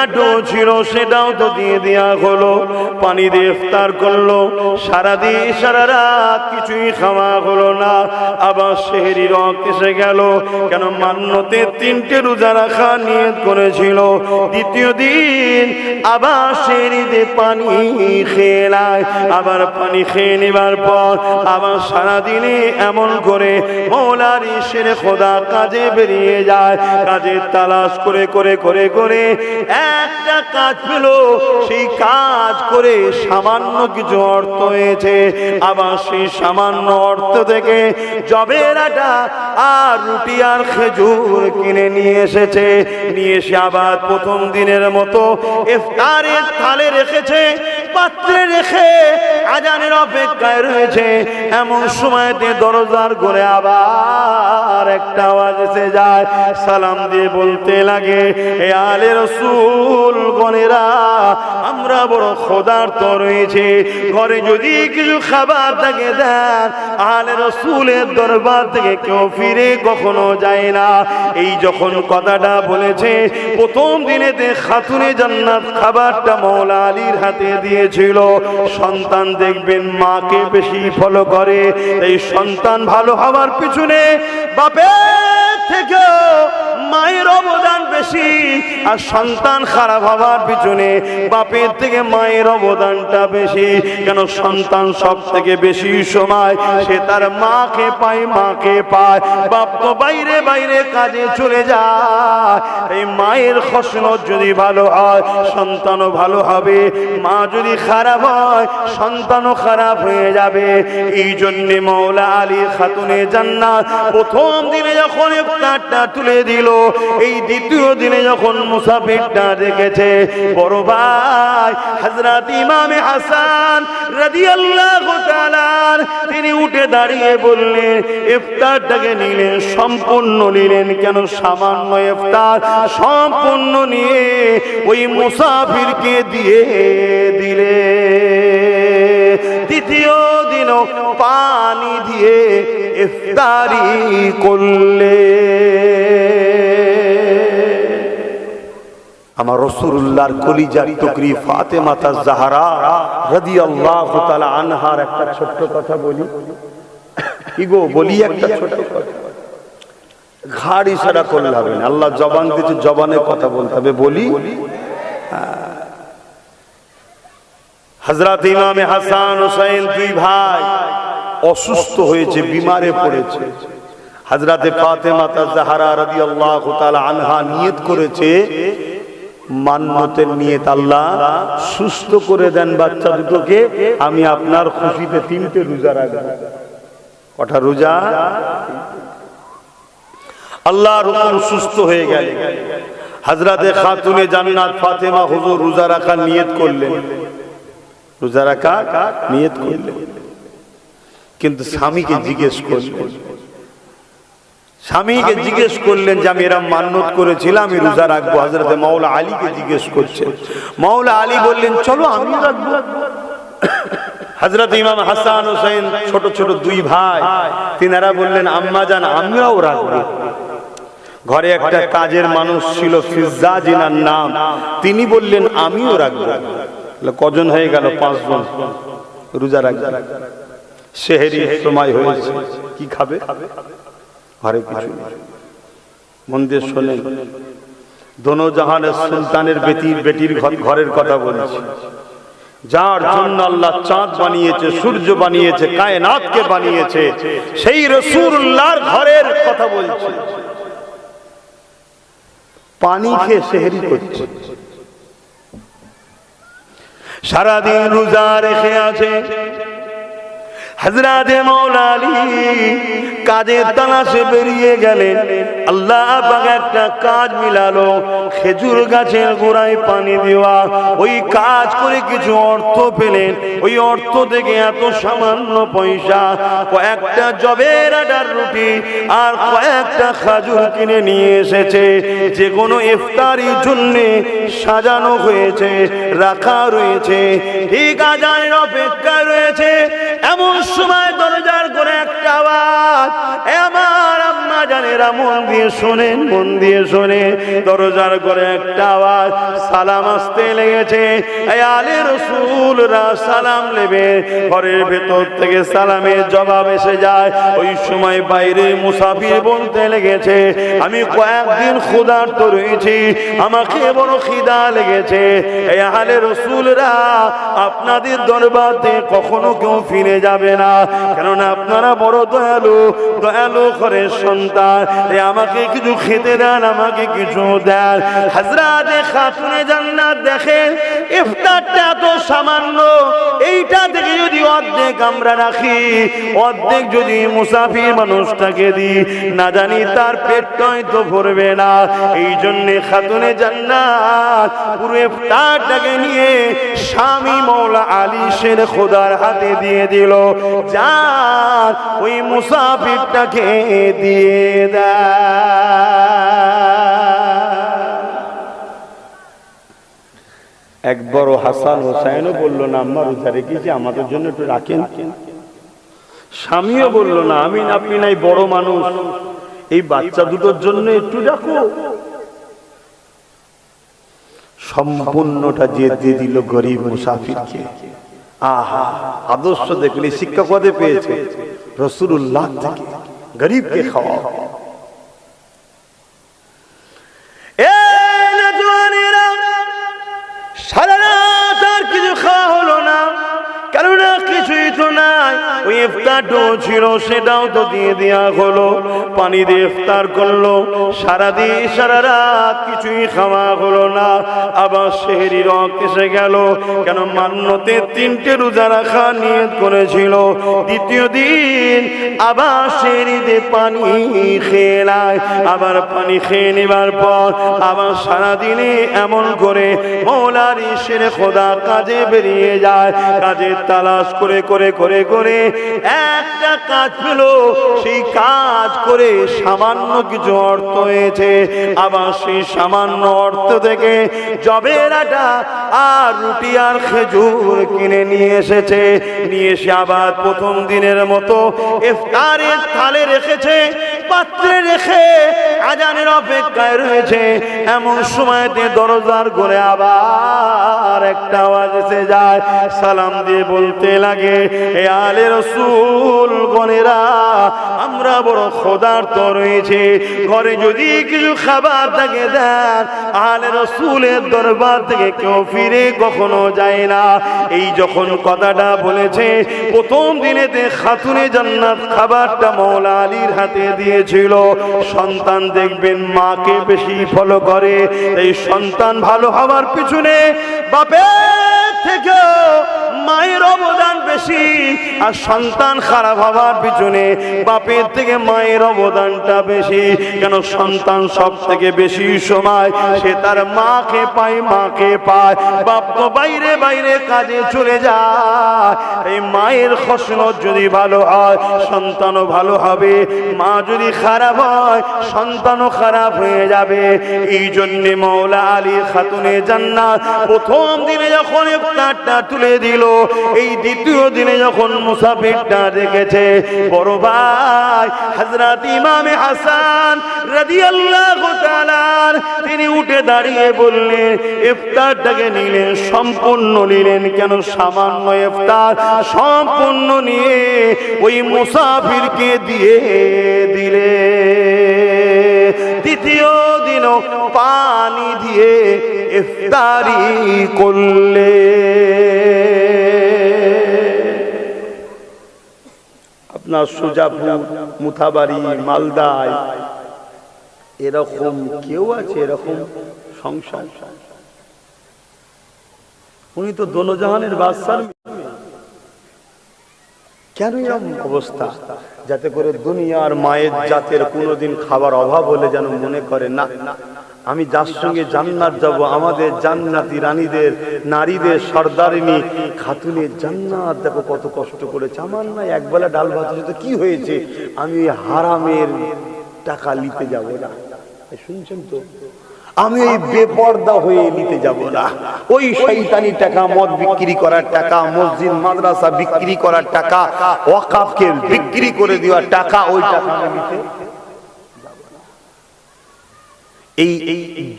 ইফতারটাও ছিল সেটাও তো দিয়ে দেয়া হলো, পানি দিয়ে ইফতার করলো, সারাদিন সারা রাত কিছুই খাওয়া হলো না। আবার সেহরি রক্ত এসে গেল, কেন মান্যতে 3টে রোজা রাখা নিয়ত করেছিল। দ্বিতীয় দিন আবার সেহরিতে পানি খেয়ে নেয়, আবার পানি খেয়ে নেবার পর আবার সারাদিনে এমন করে মওলার ইশারে খোদা কাজে বেরিয়ে যায়। কাজে তালাশ করে করে করে করে একটা কাজ পেল, সেই কাজ করে সামান্য কিছু অর্থ হয়েছে। আবার সেই সামান্য অর্থ থেকে জবের আটা আর রুটি আর খেজুর কিনে নিয়ে এসেছে। নিয়ে এসে আবার প্রথম দিনের মতো ইফতারের থালে রেখেছে, পাত্রে রেখে আজানের অপেক্ষায় রয়েছে। এমন সময়তে দরজার ঘরে আবার একটা আওয়াজ এসে যায়। সালাম দিয়ে বলতে লাগে, হে আলে রাসূল গণেরা, আমরা বড় ক্ষুধার্ত রয়েছে, ঘরে যদি কিছু খাবার থাকে দেন। আলে রাসূলের দরবার থেকে কেউ ফিরে কখনো যায় না। এই যখন কথাটা বলেছে, প্রথম দিনেতে খাতুনে জান্নাত খাবারটা মওলা আলীর হাতে দিয়েছিল। সন্তান দেখবেন মাকে বেশি ফলো করে, এই সন্তান ভালো হওয়ার পিছনে বাপের থেকেও মায়ের অবদান বেশি, আর সন্তান খারাপ হওয়ার পিছনে বাপের থেকে মায়ের অবদানটা বেশি। কেন সন্তান সব থেকে বেশি সময় সে তার মাকে পায়, মাকে পায়। বাপ তো বাইরে বাইরে কাজে চলে যায়। এই মায়ের খসনত যদি ভালো হয় সন্তানও ভালো হবে, মা যদি খারাপ হয় সন্তানও খারাপ হয়ে যাবে। এই জন্যে মওলা আলী খাতুনে জান্নাত প্রথম দিনে যখন ইফতারটা তুলে দিল, এই দ্বিতীয় দিনে যখন মুসাফিরটা দেখেছে, বড় ভাই হযরত ইমামে হাসান রাদিয়াল্লাহু তাআলা তিনি উঠে দাঁড়িয়ে বললেন, ইফতারটাকে নিলেন, সম্পূর্ণ নিলেন। কেন সামান্য ইফতার সম্পূর্ণ নিয়ে ওই মুসাফিরকে দিয়ে দিলে। দ্বিতীয় দিনও পানি দিয়ে ইফতারি করলে। আমার রাসূলুল্লাহর কলিজার টুকরি ফাতেমা জাহরা রাদিয়াল্লাহু তাআলা আনহার একটা ছোট্ট কথা বলি। কি গো বলি, একটা ছোট্ট কথা, ঘাড় ইশারা করলে হবে না। আল্লাহ জবান দিয়েছে, জবানে কথা বলতে হবে। বলি, হযরত ইমামে হাসান হুসাইন দুই ভাই অসুস্থ হয়েছে, বিমারে পড়েছে। হযরতে ফাতেমা জাহরা রাদিয়াল্লাহু তাআলা আনহা নিয়ত করেছে, মান্নতের নিয়ত, আল্লাহ সুস্থ করে দেন বাচ্চা দুটোকে, আমি আপনার খুশিতে 3টে রোজা রাখব। কটা রোজা? আল্লাহর হুকুম সুস্থ হয়ে গেল। হযরতে খাতুনে জান্নাত ফাতেমা হুজুর রোজা রাখার নিয়ত করলেন, রোজা রাখা নিয়ত করলেন। কিন্তু স্বামীকে জিজ্ঞেস করলেন, স্বামীকে জিজ্ঞেস করলেন যে আমি এরকম মান্যত করেছিলাম আমি রোজা রাখবো। হযরতে মাওলা আলীকে জিজ্ঞেস করছেন, মাওলা আলী বললেন চলো আমি রাখবো। হযরত ইমাম হাসান হুসাইন ছোট ছোট দুই ভাই, তিনারা বললেন আম্মা জান আমরাও রাখবো। ঘরে একটা কাজের মানুষ ছিল ফিজ্জা জিনার নাম, তিনি বললেন আমিও রাখবো। কজন হয়ে গেল? 5 জন রোজা রাখবে। সেহরির সময় হয়েছে, কি খাবে? ঘরে কিছু মন দিয়ে শোনেন, দোনো জাহানের সুলতানের বেটির ঘরের কথা বলছি, যার জন্য আল্লাহ চাঁদ বানিয়েছে, সূর্য বানিয়েছে, কায়নাতকে বানিয়েছে, সেই রাসূলুল্লাহর ঘরের কথা বলছি। পানি খেয়ে সেহরি করছে, সারাদিন রোজা রেখে আছে। হযরতে মাওলা আলী কাজের তালাশে বেরিয়ে গেলেন। আল্লাহ পাক একটা কাজ মিলালো, খেজুর গাছের গোড়ায় পানি দেওয়া। ওই কাজ করে কিছু অর্থ পেলেন। ওই অর্থ থেকে এত সামান্য পয়সা, কয়েকটা জবের আটার রুটি আর কয়েকটা খাজুর কিনে নিয়ে এসেছে। যে কোনো ইফতারির জন্য সাজানো হয়েছে, রাখা রয়েছে, ঠিক আজানের অপেক্ষায় রয়েছে। এমন সময় দরজার করে একটা আওয়াজ, আমার আম্মা জানের জানেরা মন দিয়ে শোনেন, মন দিয়ে শোনে। দরজার করে একটা আওয়াজ, সালাম আসতে লেগেছে। এই আলে রাসূলরা সালাম নেবে, ঘরের ভেতর থেকে সালামের জবাব এসে যায়। ওই সময় বাইরে মুসাফির বলতে লেগেছে, আমি কয়েকদিন ক্ষুধার্ত রয়েছি, আমাকে বড় খিদা লেগেছে। এই আলে রাসূলরা আপনাদের দরবার থেকে কখনো কেউ ফিরে যাবে না, কেননা আপনারা বড় দয়ালু, দয়ালু ঘরের সন্তান। আমাকে কিছু খেতে দেন, আমাকে কিছু দেন। হযরতে খাতুনে জান্নাত দেখেন ইফতারটা তো সামান্য, এইটা থেকে যদি অর্ধেক আমরা রাখি, অর্ধেক যদি মুসাফির মানুষটাকে দিই, না জানি তার পেটটাই তো ভরবে না। এই জন্য খাতুনে জান্নাত পুরো ইফতারটাকে নিয়ে স্বামী মওলা আলী শের খোদার হাতে দিয়ে দিল, যা ওই মুসাফিরটাকে দিয়ে এক বড় হাসান হোসেনও বললো না, আম্মা রোজা রেখেছি, আমাদের জন্য একটু রাখেন। স্বামীও বললো না, আমি আপনি নাই বড় মানুষ, এই বাচ্চা দুটোর জন্য একটু রাখো। সম্পূর্ণটা দিয়ে দিল গরিব মুসাফিরকে। আহা, আদর্শ দেখলে শিক্ষা পদে পেয়েছে রাসূলুল্লাহ থেকে, গরিবকে খাওয়াও। সারা রাত আর কিছু খাওয়া হলো না, কেননা কিছুই তো নাই। ওই ইফতারটাও ছিল, সেটাও তো দিয়ে দেয়া হলো। পানি দিয়ে ইফতার করলো, সারাদিন সারা রাত কিছুই খাওয়া হলো না। আবার সেহরির রক এসে গেল, কেন মান্যতে 3টে রোজা রাখা নিয়ত করেছিল। দ্বিতীয় দিন আবার সেহরিতে পানি খেয়ে নেয়। আবার পানি খেয়ে নেবার পর আবার সারাদিনে এমন করে মওলার শের খোদা কাজে বেরিয়ে যায়। কাজের তালাশ করে করে করে করে একটা কাজ পেল, সেই কাজ করে সামান্য কিছু অর্থ হয়েছে। আবার সেই সামান্য অর্থ থেকে জবের আটা আর রুটি আর খেজুর কিনে নিয়ে এসেছে। নিয়ে এসে আবার প্রথম দিনের মতো ইফতারের থালে রেখেছে, পাত্রে রেখে আজানের অপেক্ষায় রয়েছে। এমন সময়তে দরজার ঘরে আবার একটা আওয়াজ এসে যায়, সালাম দিয়ে বলতে লাগে, এ আলে রাসূল গণেরা, আমরা বড় ক্ষুধার্ত রয়েছে, ঘরে যদি কিছু খাবার থাকে দেন। আলে রাসূলের দরবার থেকে কেউ ফিরে কখনো যায় না। এই যখন কথাটা বলেছে, প্রথম দিনেতে খাতুনে জান্নাত খাবারটা মওলা আলীর হাতে দিয়েছিল। সন্তান দেখবেন মাকে বেশি ফলো করে, এই সন্তান ভালো হওয়ার পিছনে বাপের থেকে মায়ের অবদান বেশি, আর সন্তান খারাপ হওয়ার পিছনে বাপের থেকে মায়ের অবদানটা বেশি। কেন সন্তান সব থেকে বেশি সময় সে তার মাকে পায়, মাকে পায়। বাপ তো বাইরে বাইরে কাজে চলে যায়। এই মায়ের খসনত যদি ভালো হয়, সন্তানও ভালো হবে। মা যদি খারাপ হয়, সন্তানও খারাপ হয়ে যাবে। এই জন্য মওলা আলী খাতুনে জান্নাত প্রথম দিনে যখন ইফতারটা তুলে দিল, এই দ্বিতীয় দিনে যখন মুসাফিরটা দেখেছে, বড় ভাই হযরত ইমামে হাসান রাদিয়াল্লাহু তাআলা তিনি উঠে দাঁড়িয়ে বললেন, ইফতারটাকে নিলেন, সম্পূর্ণ নিলেন। কেন সামান্য ইফতার সম্পূর্ণ নিয়ে ওই মুসাফিরকে দিয়ে দিলে। দ্বিতীয় দিনও পানি দিয়ে ইফতারি করলে। আপনার সুজাপুর, মুথাবাড়ি, মালদায় এরকম কেউ আছে? এরকম সংসার? উনি তো দোনোজাহানের বাদশার। কেন এরকম অবস্থা? যাতে করে দুনিয়ার মায়ের জাতের কোনোদিন খাবার অভাব হলে যেন মনে করে না, আমি যার সঙ্গে জান্নাত যাব, আমাদের জান্নাতি রানীদের, নারীদের সর্দারিনী খাতুনে জান্নাত দেখো কত কষ্ট করেছে। আমার না একবেলা ডাল ভাত হয়েছে, কি হয়েছে, আমি হারামের টাকা নিতে যাব না। শুনছেন তো, আমি ওই বেপর্দা হয়ে নিতে যাব না। ওই শয়তানি টাকা, মদ বিক্রি করার টাকা, মসজিদ মাদ্রাসা বিক্রি করার টাকা, ওয়াকাফকে বিক্রি করে দেওয়ার টাকা, ওই টাকা আমি নিতে যাব না। এই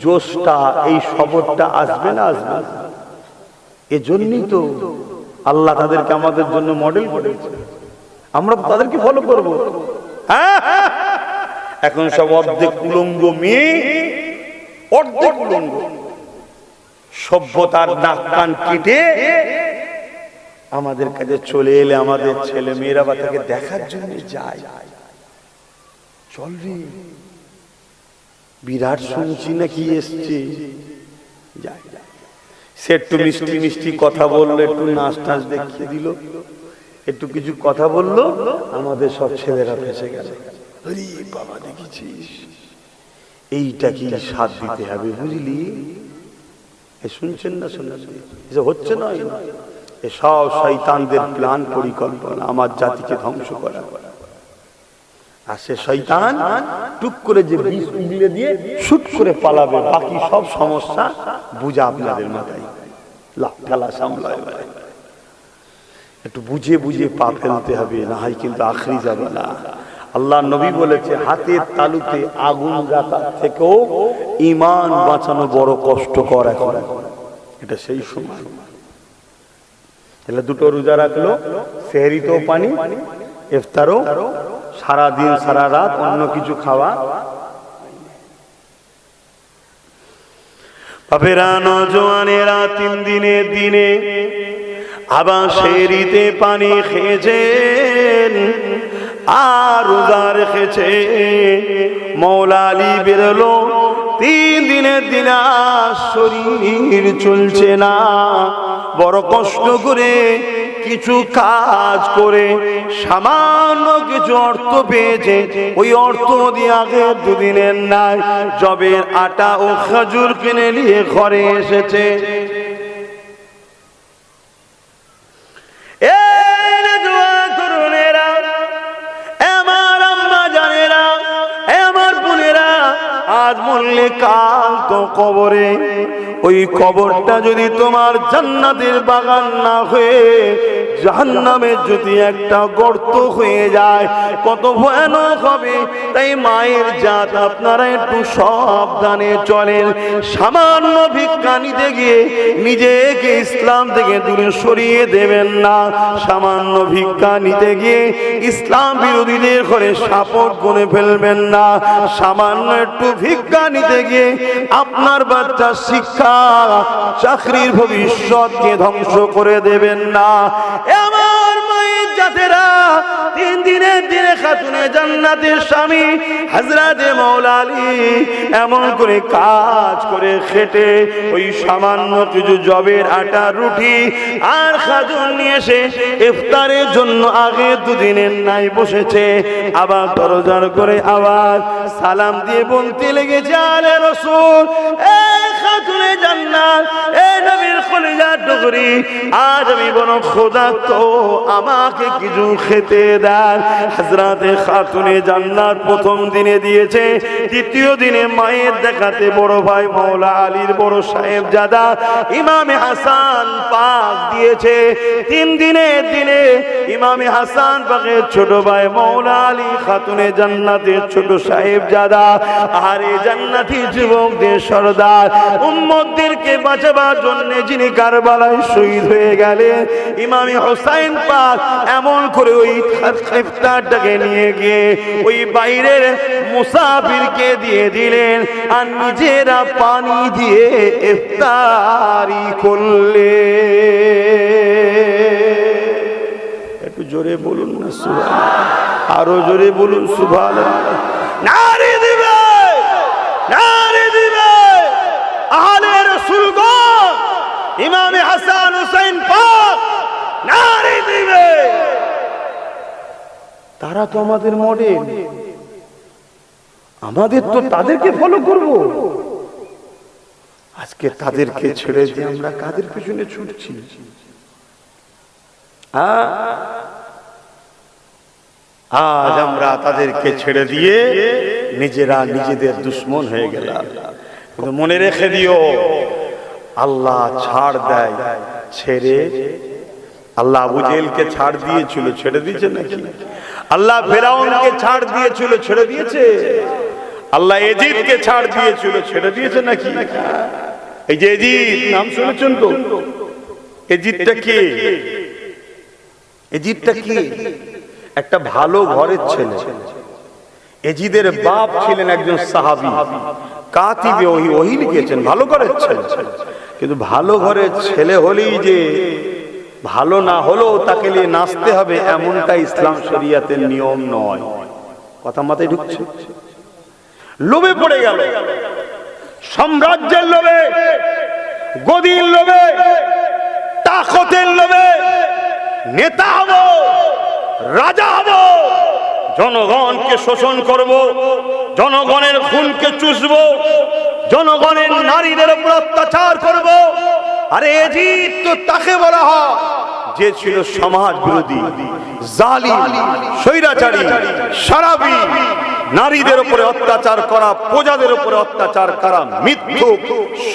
জোশটা, এই সবরটা আসবে না আসবে? এজন্যই তো আল্লাহ তাদেরকে আমাদের জন্য মডেল করেছে, আমরা তাদেরকে ফলো করব। এখন সব অর্ধেক উলঙ্গ মেয়ে, অর্ধেক উলঙ্গ, সভ্যতার নাক কান কেটে আমাদের কাছে চলে এলে আমাদের ছেলে মেয়েরা বা তাকে দেখার জন্য যায়। চলবি বিরাট শুনছি নাকি এসছে, যায়। সে একটু মিষ্টি মিষ্টি কথা বললো, একটু নাচ টাচ দেখিয়ে দিল, একটু কিছু কথা বললো, আমাদের সব ছেলেরা ফেসে গেল। আরে বাবা দেখেছিস, এইটা কি সাথ দিতে হবে, বুঝলি? শুনছেন না? শুনছেন? হচ্ছে না? এসব শয়তানদের প্ল্যান, পরিকল্পনা, আমার জাতিকে ধ্বংস করা। আর সে শয়তান টুক করে যে বিষ উগলে দিয়ে শুট করে পালাবে, বাকি সব সমস্যা বুঝা আপনাদের মাথায়। লাফালা সামলায়, একটু বুঝে বুঝে পা ফেলতে হবে, না হয় কিন্তু আখরি যাবে না। আল্লাহ নবী বলেছে, হাতের তালুতে আগুন রাখার থেকেও ঈমান বাঁচানো বড় কষ্টকর। এখন এটা সেই সময়। তাহলে দুটো রোজা রাখলো, সেহরিতেও পানি, ইফতারও, সারা দিন সারা রাত অন্য কিছু খাওয়া। বাপেরা, নওজোয়ানেরা 3 দিনের দিনে আবার সেহরিতে পানি খেয়েছেন আর রোজা রেখেছে। মওলা আলী বেরোলো, 3 দিনের দিন শরীর চলছে না, বড় কষ্ট করে কিছু কাজ করে সামান্য কিছু অর্থ পেয়েছে। ওই অর্থ দিয়ে আগে 2 দিনের নাই জবের আটা ও খেজুর কিনে নিয়ে ঘরে এসেছে। আজ মরলে কাল তো কবরে, ওই কবরটা যদি তোমার জান্নাতের বাগান না হয়ে জাহান্নামের যদি একটা গর্ত হয়ে যায়, কত ভয়ানক হবে। তাই মায়ের জাত, আপনারা একটু সাবধানে চলেন। সামান্য ভিক্ষা নিতে গিয়ে নিজেকে ইসলাম থেকে দূরে সরিয়ে দেবেন না। সামান্য ভিক্ষা নিতে গিয়ে ইসলাম বিরোধীদের ঘরে সাপোর্ট করে ফেলবেন না। সামান্য একটু ভিক্ষা নিতে গিয়ে আপনার বাচ্চার শিক্ষা, চাকরির ভবিষ্যৎকে ধ্বংস করে দেবেন না। আমার মায়ের জাতেরা, 3 দিনের দিনে খাতুনে জান্নাতের স্বামী হযরতে মওলা আলী এমন করে কাজ করে খেটে ওই সামান্য কিছু জবের আটা, রুটি আর খাজুর নিয়ে এসে ইফতারের জন্য আগে 2 দিনের নাই বসেছে। আবার দরজার করে আওয়াজ সালাম দিয়ে বলতে লেগেছে, আলে রাসূল, এই খাতুনে জান্নাত, এই নবীর কলিজার টুকরি, আজ আমি বড় ক্ষুধার্ত, আমাকে কিছু খেতে দেন। হযরতে খাতুনে জান্নাত প্রথম দিনে দিয়েছে, দ্বিতীয় দিনে মায়ের দেখাতে বড় ভাই মওলা আলীর বড় সাহেবজাদা ইমামে হাসান পাক দিয়েছে। 3 দিনের দিনে ইমামে হাসান পাকের ছোট ভাই মওলা আলী খাতুনে জান্নাতের ছোট সাহেবজাদা, আর এই জান্নাতি যুবকদের সরদার, উম্মতদেরকে বাঁচাবার জন্য যিনি কারবালায় শহীদ হয়ে গেলেন, ইমামে হোসেন পাক এমন করে ওই ইফতারটাকে নিয়ে গিয়ে ওই বাইরের মুসাফিরকে দিয়ে দিলেন, আর নিজেরা পানি দিয়ে ইফতারি করলে। একটু জোরে বলুন না সুবহানাল্লাহ, আরো জোরে বলুন সুবহানাল্লাহ। নারে দিবে, নারে দিবে আহলে রাসূলগণ, ইমামে হাসান হুসাইন পাক, নারে দিবে। তারা তো আমাদের মডেল, আমাদের তো তাদেরকে ফলো করব। আজকে তাদেরকে ছেড়ে দিয়ে আমরা কাদের পেছনে ছুটছি? আজ আমরা তাদেরকে ছেড়ে দিয়ে নিজেরা নিজেদের দুশ্মন হয়ে গেলাম। মনে রেখে দিও, আল্লাহ ছাড় দেয় ছেড়ে। আল্লাহ আবু জেহেলকে ছাড় দিয়েছিল, ছেড়ে দিয়েছে নাকি? আল্লাহ ফেরাউনকে ছাড় দিয়েছিল, ছেড়ে দিয়েছে? আল্লাহ এজিদকে ছাড় দিয়েছিল, ছেড়ে দিয়েছে নাকি? এই যে এজিদ নাম শুনেছেন তো, এজিদটা কে? এজিদটা কি? একটা ভালো ঘরের ছেলে। এজিদের বাপ ছিলেন একজন সাহাবী, কাতিবে ওহী, ওহী লিখেছেন, ভালো ঘরের ছেলে। কিন্তু ভালো ঘরের ছেলে হলেই যে ভালো না হলেও তাকে নিয়ে নাচতে হবে এমনটা ইসলাম শরীয়তের নিয়ম নয়। কথা মাথায় ঢুকছে? লোভে পড়ে গেল, সাম্রাজ্যের লোভে, গদির লোভে, তাকতের লোভে, নেতা হব, রাজা হব, জনগণকে শোষণ করব, জনগণের খুনকে চুষব, জনগণের নারীদের উপর অত্যাচার করব। আরে এজিদ তো তাকে বলা হয় যে ছিল সমাজ বিরোধী, জালিম, স্বৈরাচারী, শারাবী, নারীদের উপরে অত্যাচার করা, প্রজাদের উপরে অত্যাচার করা, মিথ্যুক,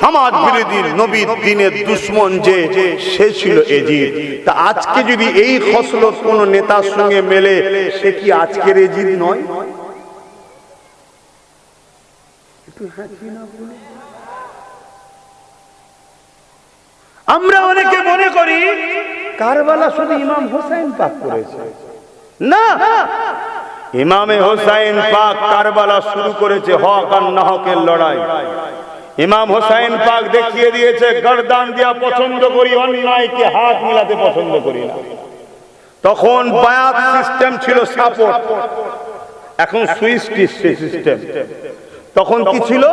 সমাজ বিরোধী, নবীর দ্বীনের দুশমন যে সে ছিল এজিদ। তা আজকে যদি এই খসলত কোন নেতার সঙ্গে মেলে, সে কি আজকের এজিদ নয়? আমরা অনেকে মনে করি কারবালা শুধু ইমাম হোসেন পাক করেছে। না, ইমামে হোসেন পাক কারবালা শুরু করেছে হক আর না হকের লড়াই। ইমাম হোসেন পাক দেখিয়ে দিয়েছে গর্দান দিয়া পছন্দ করি, অন্যায়কে হাত মিলাতে পছন্দ করি না। তখন বায়াত সিস্টেম ছিল সাপোর্ট, এখন সুইচ সিস্টেম। তখন কি ছিল?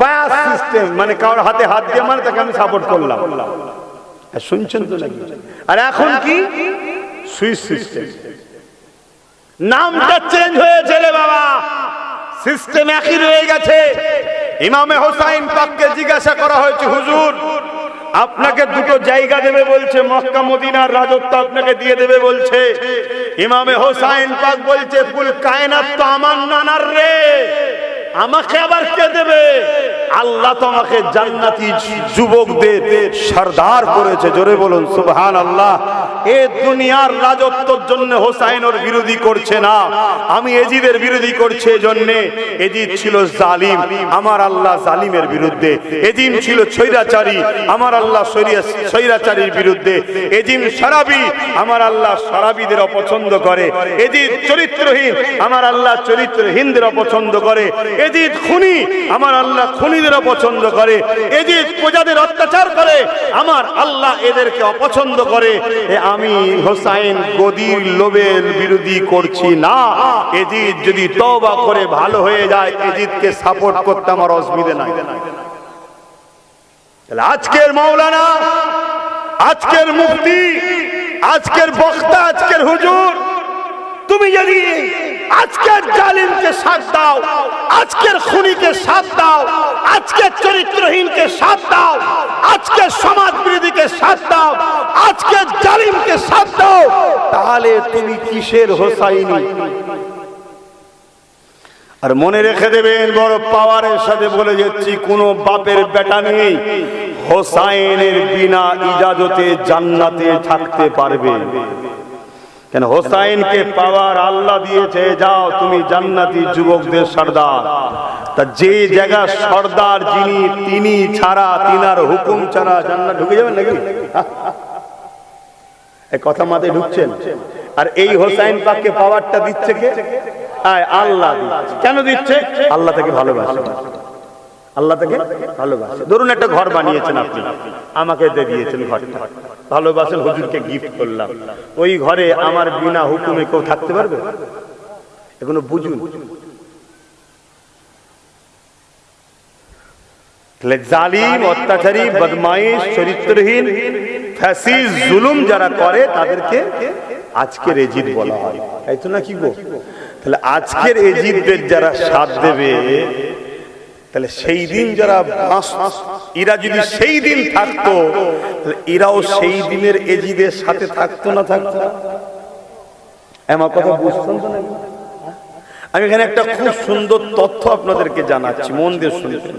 বায়াত সিস্টেম, মানে কারোর হাতে হাত দিয়ে মানে তাকে আমি সাপোর্ট করলাম। শুনছেন তো নাকি? আর এখন কি? Switch system. নামটা চেঞ্জ হয়েছে রে বাবা, সিস্টেম একই রয়ে গেছে। ইমামে হোসেন পাককে জিজ্ঞাসা করা হয়েছে, হুজুর আপনাকে দুটো জায়গা দেবে বলছে, মক্কা মদিনার রাজত্ব আপনাকে দিয়ে দেবে বলছে। ইমামে হোসেন পাক বলছে, কুল কায়নাত তো আমার নানার রে, আমাকে আবার কে দেবে? আল্লাহ তো আমাকে জান্নাতি যুবকদের সরদার করেছে। জোরে বলুন সুবহানাল্লাহ। এই দুনিয়ার রাজত্বের জন্য হোসাইনের বিরোধী করছে না, আমি এজিদের বিরোধী করছে। জন্য এজিদ ছিল জালিম, আমার আল্লাহ জালিমের বিরুদ্ধে। এজিদ ছিল স্বৈরাচারী, আমার আল্লাহ স্বৈরাচারীর বিরুদ্ধে। এজিদ শারাবী, আমার আল্লাহ শারাবীদের অপছন্দ করে। এজিদ চরিত্রহীন, আমার আল্লাহ চরিত্রহীনদের অপছন্দ করে। এজিদ খুনি, আমার আল্লাহ খুনিদের অপছন্দ করে। এজিদ প্রজাদের অত্যাচার করে, আমার আল্লাহ এদেরকে অপছন্দ করে। আমি হোসাইন গদির লোভের বিরোধী করছি না। এজিদ যদি তওবা করে ভালো হয়ে যায়, এজিদকে সাপোর্ট করতে আমার অসুবিধা নাই। তাহলে আজকের মাওলানা, আজকের মুফতি, আজকের বক্তা, আজকের হুজুর, তুমি যদি আজকের জালিমকে সাথ দাও, আজকের খুনিকে সাথ দাও, আজকের চরিত্রহীনকে সাথ দাও, আজকের সমাজ বিরোধীকে সাথ দাও, আজকের জালিমকে সাথ দাও, তাহলে তুমি কিসের হোসাইনি? আর মনে রেখে দেবেন, বড় পাওয়ারের সাথে বলে যাচ্ছি, কোন বাপের বেটা নেই হোসাইনের বিনা ইজাজতে জান্নাতে থাকতে পারবে। কেন? হোসাইনকে পাওয়ার আল্লাহ দিয়েছে, যাও তুমি জান্নাতি যুবকদের সর্দার। তা যে জায়গা সর্দার যিনি, তিনি ছাড়া, তিনার হুকুম ছাড়া জান্নাত ঢুকে যাবেন নাকি? এই কথা মাথায় ঢুকছেন? আর এই হোসাইন পাককে পাওয়ারটা দিচ্ছে কে? আল্লাহ দিচ্ছে। কেন দিচ্ছে? আল্লাহ তাকে ভালোবাসে, আল্লাহ তাকে ভালোবাসে। ধরুন একটা ঘর বানিয়েছেন আপনি, আমাকে দিয়ে দিয়েছেন ঘরটা, ভালোবাসেন, হুজুরকে গিফট করলাম। ওই ঘরে আমার বিনা হুকুমে কেউ থাকতে পারবে? এগুলো বুঝুন। জালিম, অত্যাচারী, বদমাইশ, চরিত্রহীন, ফ্যাসিস্ট, জুলুম যারা করে তাদেরকে আজকের এজিদ বলা হয়, তাই তো নাকি গো? তাহলে আজকের এজিদদের যারা সাথ দেবে, তাহলে সেই দিন যারা, এরা যদি সেই দিন থাকতো, এরাও সেই দিনের এজিদের সাথে থাকতো না থাকতো? আমার কথা বুঝতেন তো নাকি? আমি এখানে একটা খুব সুন্দর তথ্য আপনাদেরকে জানাচ্ছি, মন দিয়ে শুনবেন।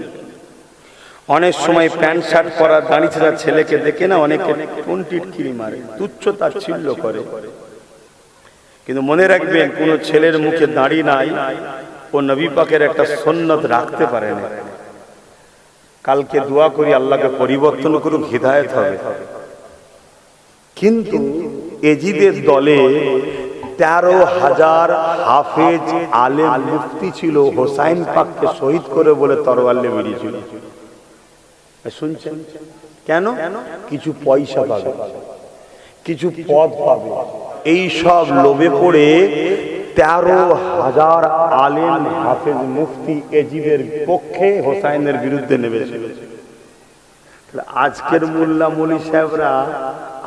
অনেক সময় প্যান্ট শার্ট পরা দাঁড়িয়ে থাকা ছেলেকে দেখে না অনেকে টিটকিরি মারে, তুচ্ছ তাচ্ছিল্য করে। কিন্তু মনে রাখবেন, কোন ছেলের মুখে দাড়ি নাই, ও নবী পাকের একটা সুন্নত রাখতে পারে না। কালকে দোয়া করি আল্লাহকে পরিবর্তন করুক, হিদায়াত হবে। কিন্তু এজিদের দলে 13,000 হাফেজ আলেম মুফতি ছিল, হোসাইন পাককে শহীদ করে বলে তরোয়ার নিয়ে বেরিয়েছিল। শুনছেন কেন? কিছু পয়সা পাবে, কিছু পদ পাবে, এই সব লোভে পড়ে 13,000 আলেম হাফেজ মুফতি এজিদের পক্ষে হোসাইনের বিরুদ্ধে নেমেছে। আজকের মোল্লা মৌলী সাহেবরা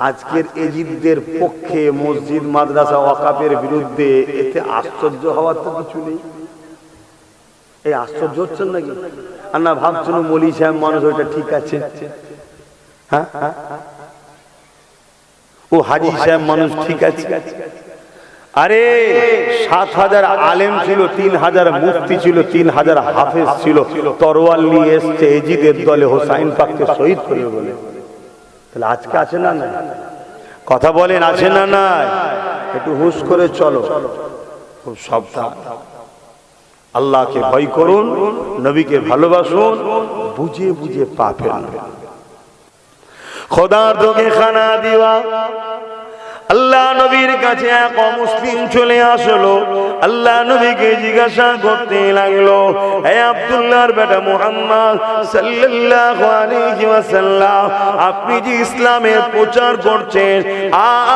আজকের এজিদদের পক্ষে মসজিদ মাদ্রাসা ওয়াকাফের বিরুদ্ধে, এতে আশ্চর্য হওয়ার তো কিছু নেই। এই আশ্চর্য হচ্ছেন নাকি? আর না ভাবছেন মৌলী সাহেব মানুষ, ওইটা ঠিক আছে। হ্যাঁ, ও হাজি সাহেব মানুষ ঠিক আছে। আরে 7,000 আলেম ছিল, 3,000 মুফতি ছিল, 3,000 হাফেজ ছিল, তরোয়াল নিয়ে এসছে এজিদের দলে হোসাইন পাককে শহীদ করে বলে। তাহলে আজকে আছে না না? কথা বলেন, আছে না না? একটু হুঁশ করে চলো, খুব সাবধান। আল্লাহকে ভয় করুন, নবীকে ভালোবাসুন, বুঝে বুঝে পা ফেলুন। খোদার দোকে খানা দিওয়া। আল্লাহ নবীর কাছে এক অমুসলিম চলে আসলো। আল্লাহ নবীকে জিজ্ঞাসা করতে লাগলো, হে আব্দুল্লাহর বেটা মুহাম্মদ সাল্লাল্লাহু আলাইহি ওয়াসাল্লাম, আপনি যে ইসলামের প্রচার করছেন,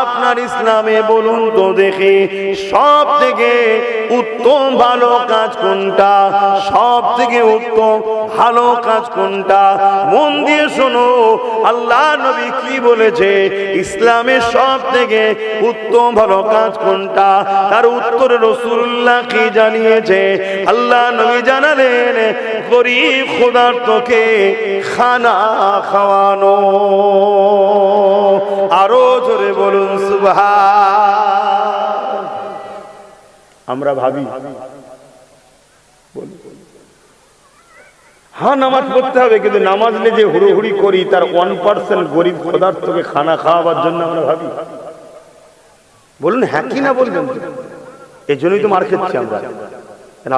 আপনার ইসলামে বলুন তো দেখি সব থেকে উত্তম ভালো কাজ কোনটা? সব থেকে উত্তম ভালো কাজ কোনটা? মন দিয়ে শোনো, আল্লাহ নবী কি বলেছে, ইসলামের সব থেকে উত্তম ভালো কাজ কোনটা? তার উত্তরে রাসূলুল্লাহ কি জানিয়েছে? আল্লাহ নবী জানালেন, গরীব ক্ষুধার্তকে খানা খাওয়ানো। আরো জোরে বলুন সুবহান। আমরা ভাবি হ্যাঁ নামাজ পড়তে হবে, কিন্তু নামাজ নিয়ে যে হুড়োহুড়ি করি, তার 1% গরিব ক্ষুধার্তকে খানা খাওয়াবার জন্য আমরা ভাবি। বলুন হ্যাঁ কি না বলবেন? এই জন্যই তো মার খেচ্ছি আমরা,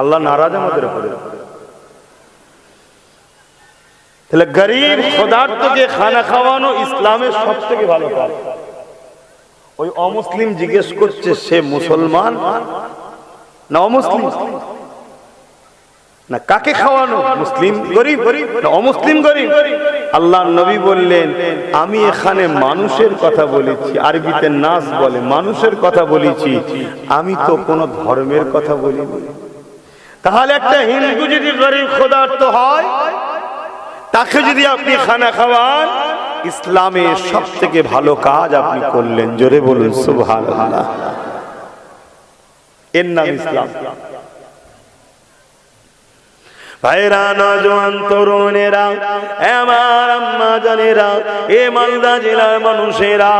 আল্লাহ নারাজ আমাদের উপরে। তাহলে গরিব ক্ষুধার্তকে খানা খাওয়ানো ইসলামের সব থেকে ভালো কাজ। ওই অমুসলিম জিজ্ঞেস করছে, সে মুসলমান না অমুসলিম? না কাকে খাওয়ানো? মুসলিম গরিব না অমুসলিম গরিব? আল্লাহ নবী বললেন, আমি এখানে মানুষের কথা বলেছি, আরবিতে নাস বলে, মানুষের কথা বলেছি, আমি তো কোনো ধর্মের কথা বলিনি। তাহলে একটা হিন্দু যদি গরিব ক্ষুধার্ত হয়, তাকে যদি আপনি খানা খাওয়ান, ইসলামের সব থেকে ভালো কাজ আপনি করলেন। জোরে বলুন সুবহানাল্লাহ। এর নাম ইসলাম। ভাইরা, নওজোয়ান তরুণেরা, আমার আম্মা জানেরা, এ মালদা জেলার মানুষেরা,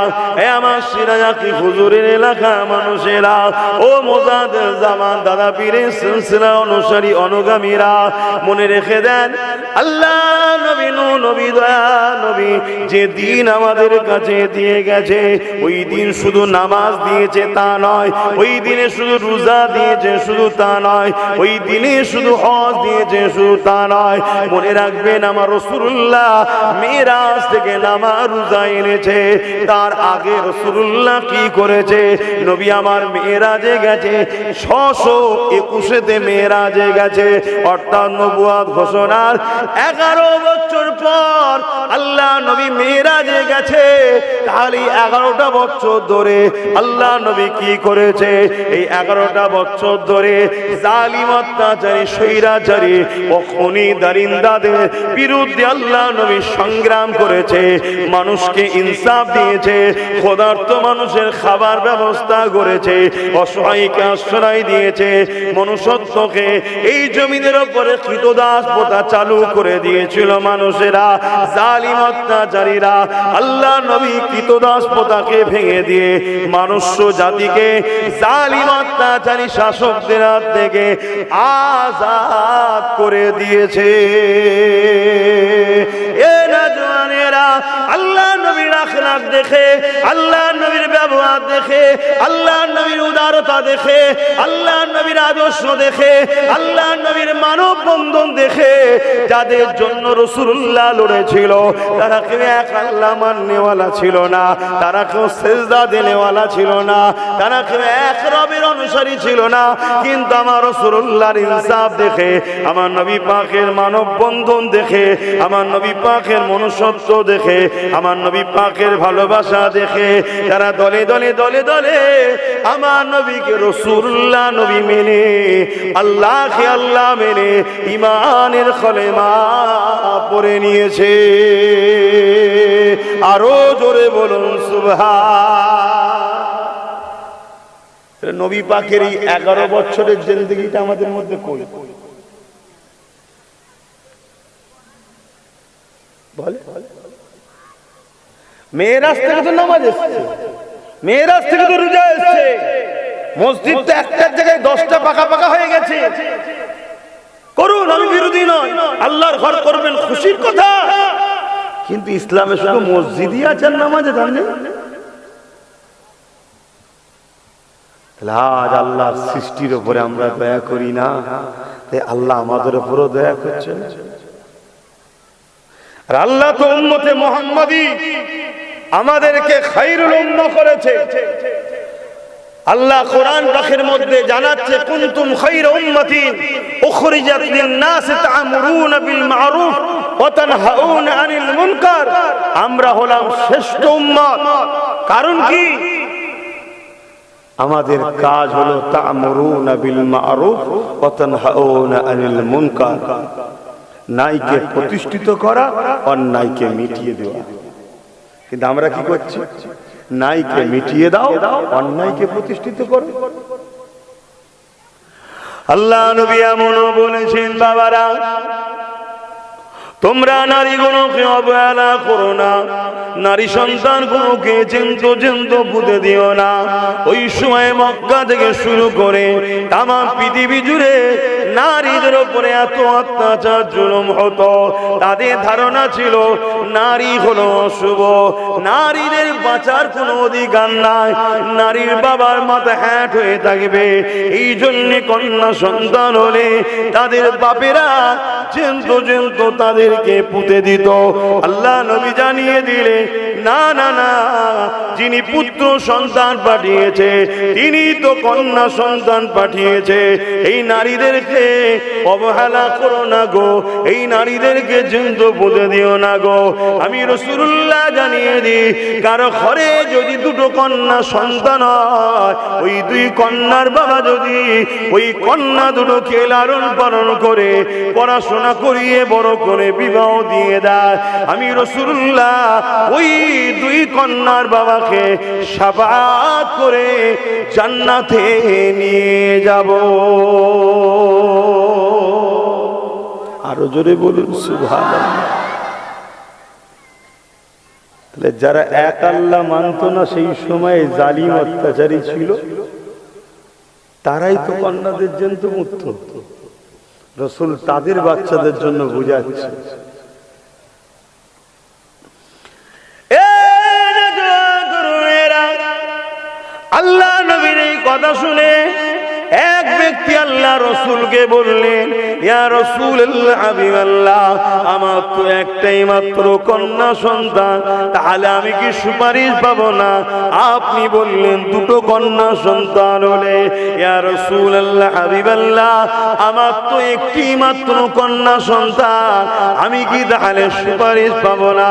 এ আমার সিরাজী হুজুরের এলাকার মানুষেরা, ও মোজাদ্দেদ জামান দাদা পীরের সিলসিলা অনুসারী অনুগামীরা, মনে রেখে দেন, আল্লাহ নবী নবী দয়া নবী যে দিন আমাদের কাছে দিয়ে গেছে, ওই দিন শুধু নামাজ দিয়েছে তা নয়, ওই দিনে শুধু রোজা দিয়েছে শুধু তা নয়, ওই দিনে শুধু হজ দিয়েছে শুধু তা নয়। মনে রাখবেন, আমার রাসূলুল্লাহ মিরাজ থেকে নামাজ রোজা এনেছে। তার আগে রাসূলুল্লাহ কি করেছে? নবী আমার মিরাজে গেছে, 621 মিরাজে গেছে, অর্থাৎ নবুয়ত ঘোষণার 11 বছর পর আল্লাহ নবী মিরাজে গেছে। তাহলে 11টা বছর ধরে আল্লাহ নবী কি করেছে? এই 11টা বছর ধরে জালিম অত্যাচারী স্বৈরাচারী ও খুনি দারিন্দাদের বিরুদ্ধে আল্লাহ নবী সংগ্রাম করেছে, মানুষকে ইনসাফ দিয়েছে, ক্ষুধার্ত মানুষের খাবার ব্যবস্থা করেছে, অসহায়কে আশ্রয় দিয়েছে, মনুষ্যত্বকে এই জমিনের উপরে কৃতদাস প্রথা চালু করে দিয়েছিল মানুষেরা, জালিম অত্যাচারীরা। আল্লাহ নবী কৃতদাস প্রথাকে ভেঙে দিয়ে মনুষ্য জাতিকে জালিম অত্যাচারী শাসকদের হাত থেকে আজাদ করে দিয়েছে। এ নওজওয়ানেরা, আল্লাহ নবীর আখলাক দেখে, আল্লাহ নবীর ব্যবহার দেখে, আল্লাহ নবীর উদারতা দেখে, আল্লাহ নবীর নবীর আদর্শ দেখে, আল্লাহ নবীর মানব বন্ধন দেখে যাদের জন্য রাসূলুল্লাহ লড়েছিল, তারা কেউ এক আল্লাহ মাননেওয়ালা ছিল না, তারা কেউ সিজদা দেনেওয়ালা ছিল না, তারা কেউ এক রবের অনুসারী ছিল না। কিন্তু আমার রাসূলুল্লাহর ইনসাফ দেখে, আমার নবী পাকের মানব বন্ধন দেখে, আমার নবী পাকের মনুষ্যত্ব দেখে, আমার নবী পাকের ভালোবাসা দেখে তারা দলে দলে দলে দলে আমার নবীকে রাসূলুল্লাহ নবী মেনে, আল্লাহকে আল্লাহ মেনে ঈমানের কলেমা পড়ে নিয়েছে। আরো জোরে বলুন সুবহান। নবী পাকের এই 11 বছরের জিন্দেগিটা আমাদের মধ্যে কই বলে? মেরাজ থেকে তো নামাজ এসেছে, মেরাজ থেকে তো রোজা এসেছে, মসজিদ তো একটার জায়গায় 10টা পাকা পাকা হয়ে গেছে। করুন, আমি বিরোধী নয়, আল্লাহর ঘর করবেন, খুশির কথা। কিন্তু ইসলামে শুধু মসজিদই আছে, নামাজে দাম নেই। আজ আল্লাহর সৃষ্টির উপরে আমরা দয়া করি না, তাই আল্লাহ আমাদের উপরও দয়া করছেন। আর আল্লাহ তো উম্মতে মুহাম্মাদি আমাদেরকে খায়রুল উম্মাহ করেছে। আল্লাহ কোরআন পাকের মধ্যে জানাচ্ছে, কুনতুম খায়রা উম্মাতিন উখরিজাত লিন-নাস তা'মুরুনা বিল মা'রুফ ওয়া তানহাউনা আনিল মুনকার। আমরা হলাম শ্রেষ্ঠ উম্মত। কারণ কি? আমাদের কাজ হলো তা'মুরুনা বিল মা'রুফ ওয়া তানহাউনা আনিল মুনকার, ন্যায়কে প্রতিষ্ঠিত করা, অন্যায়কে মিটিয়ে দেওয়া। কিন্তু আমরা কি করছি? ন্যায়কে মিটিয়ে দাও, অন্যায়কে প্রতিষ্ঠিত করো। আল্লাহ নবী এমনও বলেছেন, বাবারা তোমরা নারীগুলোকে অবহেলা করো না, নারী সন্তানগুলোকে জ্যান্ত পুঁতে দিও না। ওই সময় মক্কা থেকে শুরু করে তাম পৃথিবী জুড়ে নারীদের উপরে এত অত্যাচার জুলুম হতো, তাদের ধারণা ছিল নারী হলো অশুভ, নারীদের বাঁচার কোনো অধিকার নাই, নারীর বাবার মাথা হ্যাট হয়ে থাকবে। এই জন্য কন্যা সন্তান হলে তাদের বাপেরা জ্যান্ত তাদেরকে পুঁতে দিত। আল্লাহ নবী জানিয়ে দিলে, না না না, যিনি পুত্র সন্তান পাঠিয়েছে তিনি তো কন্যা সন্তান পাঠিয়েছে। এই নারীদেরকে অবহেলা করো না গো, এই নারীদেরকে জ্যান্ত পুঁতে দিও না গো। আমি রাসূলুল্লাহ জানিয়ে দিই, কারো ঘরে যদি দুটো কন্যা সন্তান হয়, ওই দুই কন্যার বাবা যদি ওই কন্যা দুটোকে লালন পালন করে পড়াশোনা করিয়ে বড় করে বিবাহ দিয়ে দেয়, আমি রাসূলুল্লাহ ওই দুই কন্যার বাবাকে শাফাআত করে জান্নাতে নিয়ে যাব। আরো জোরে বলুন সুবহানাল্লাহ। তাহলে যারা এক আল্লাহ মানত না সেই সময় জালিম অত্যাচারী ছিল, তারাই তো কন্যাদের জ্যান্ত মুক্ত। রাসূল তাদের বাচ্চাদের জন্য বুঝাচ্ছে। আল্লাহ নবীর এই কথা শুনে এক ব্যক্তি আল্লাহ রাসূলকে বললেন, ইয়া রাসূলুল্লাহ হাবিবাল্লাহ, আমার তো একটাই মাত্র কন্যা সন্তান, তাহলে আমি কি সুপারিশ পাবো না? আপনি বললেন দুটো কন্যা সন্তান হলে। ইয়া রাসূলুল্লাহ হাবিবাল্লাহ, আমার তো একটি মাত্র কন্যা সন্তান, আমি কি তাহলে সুপারিশ পাবো না?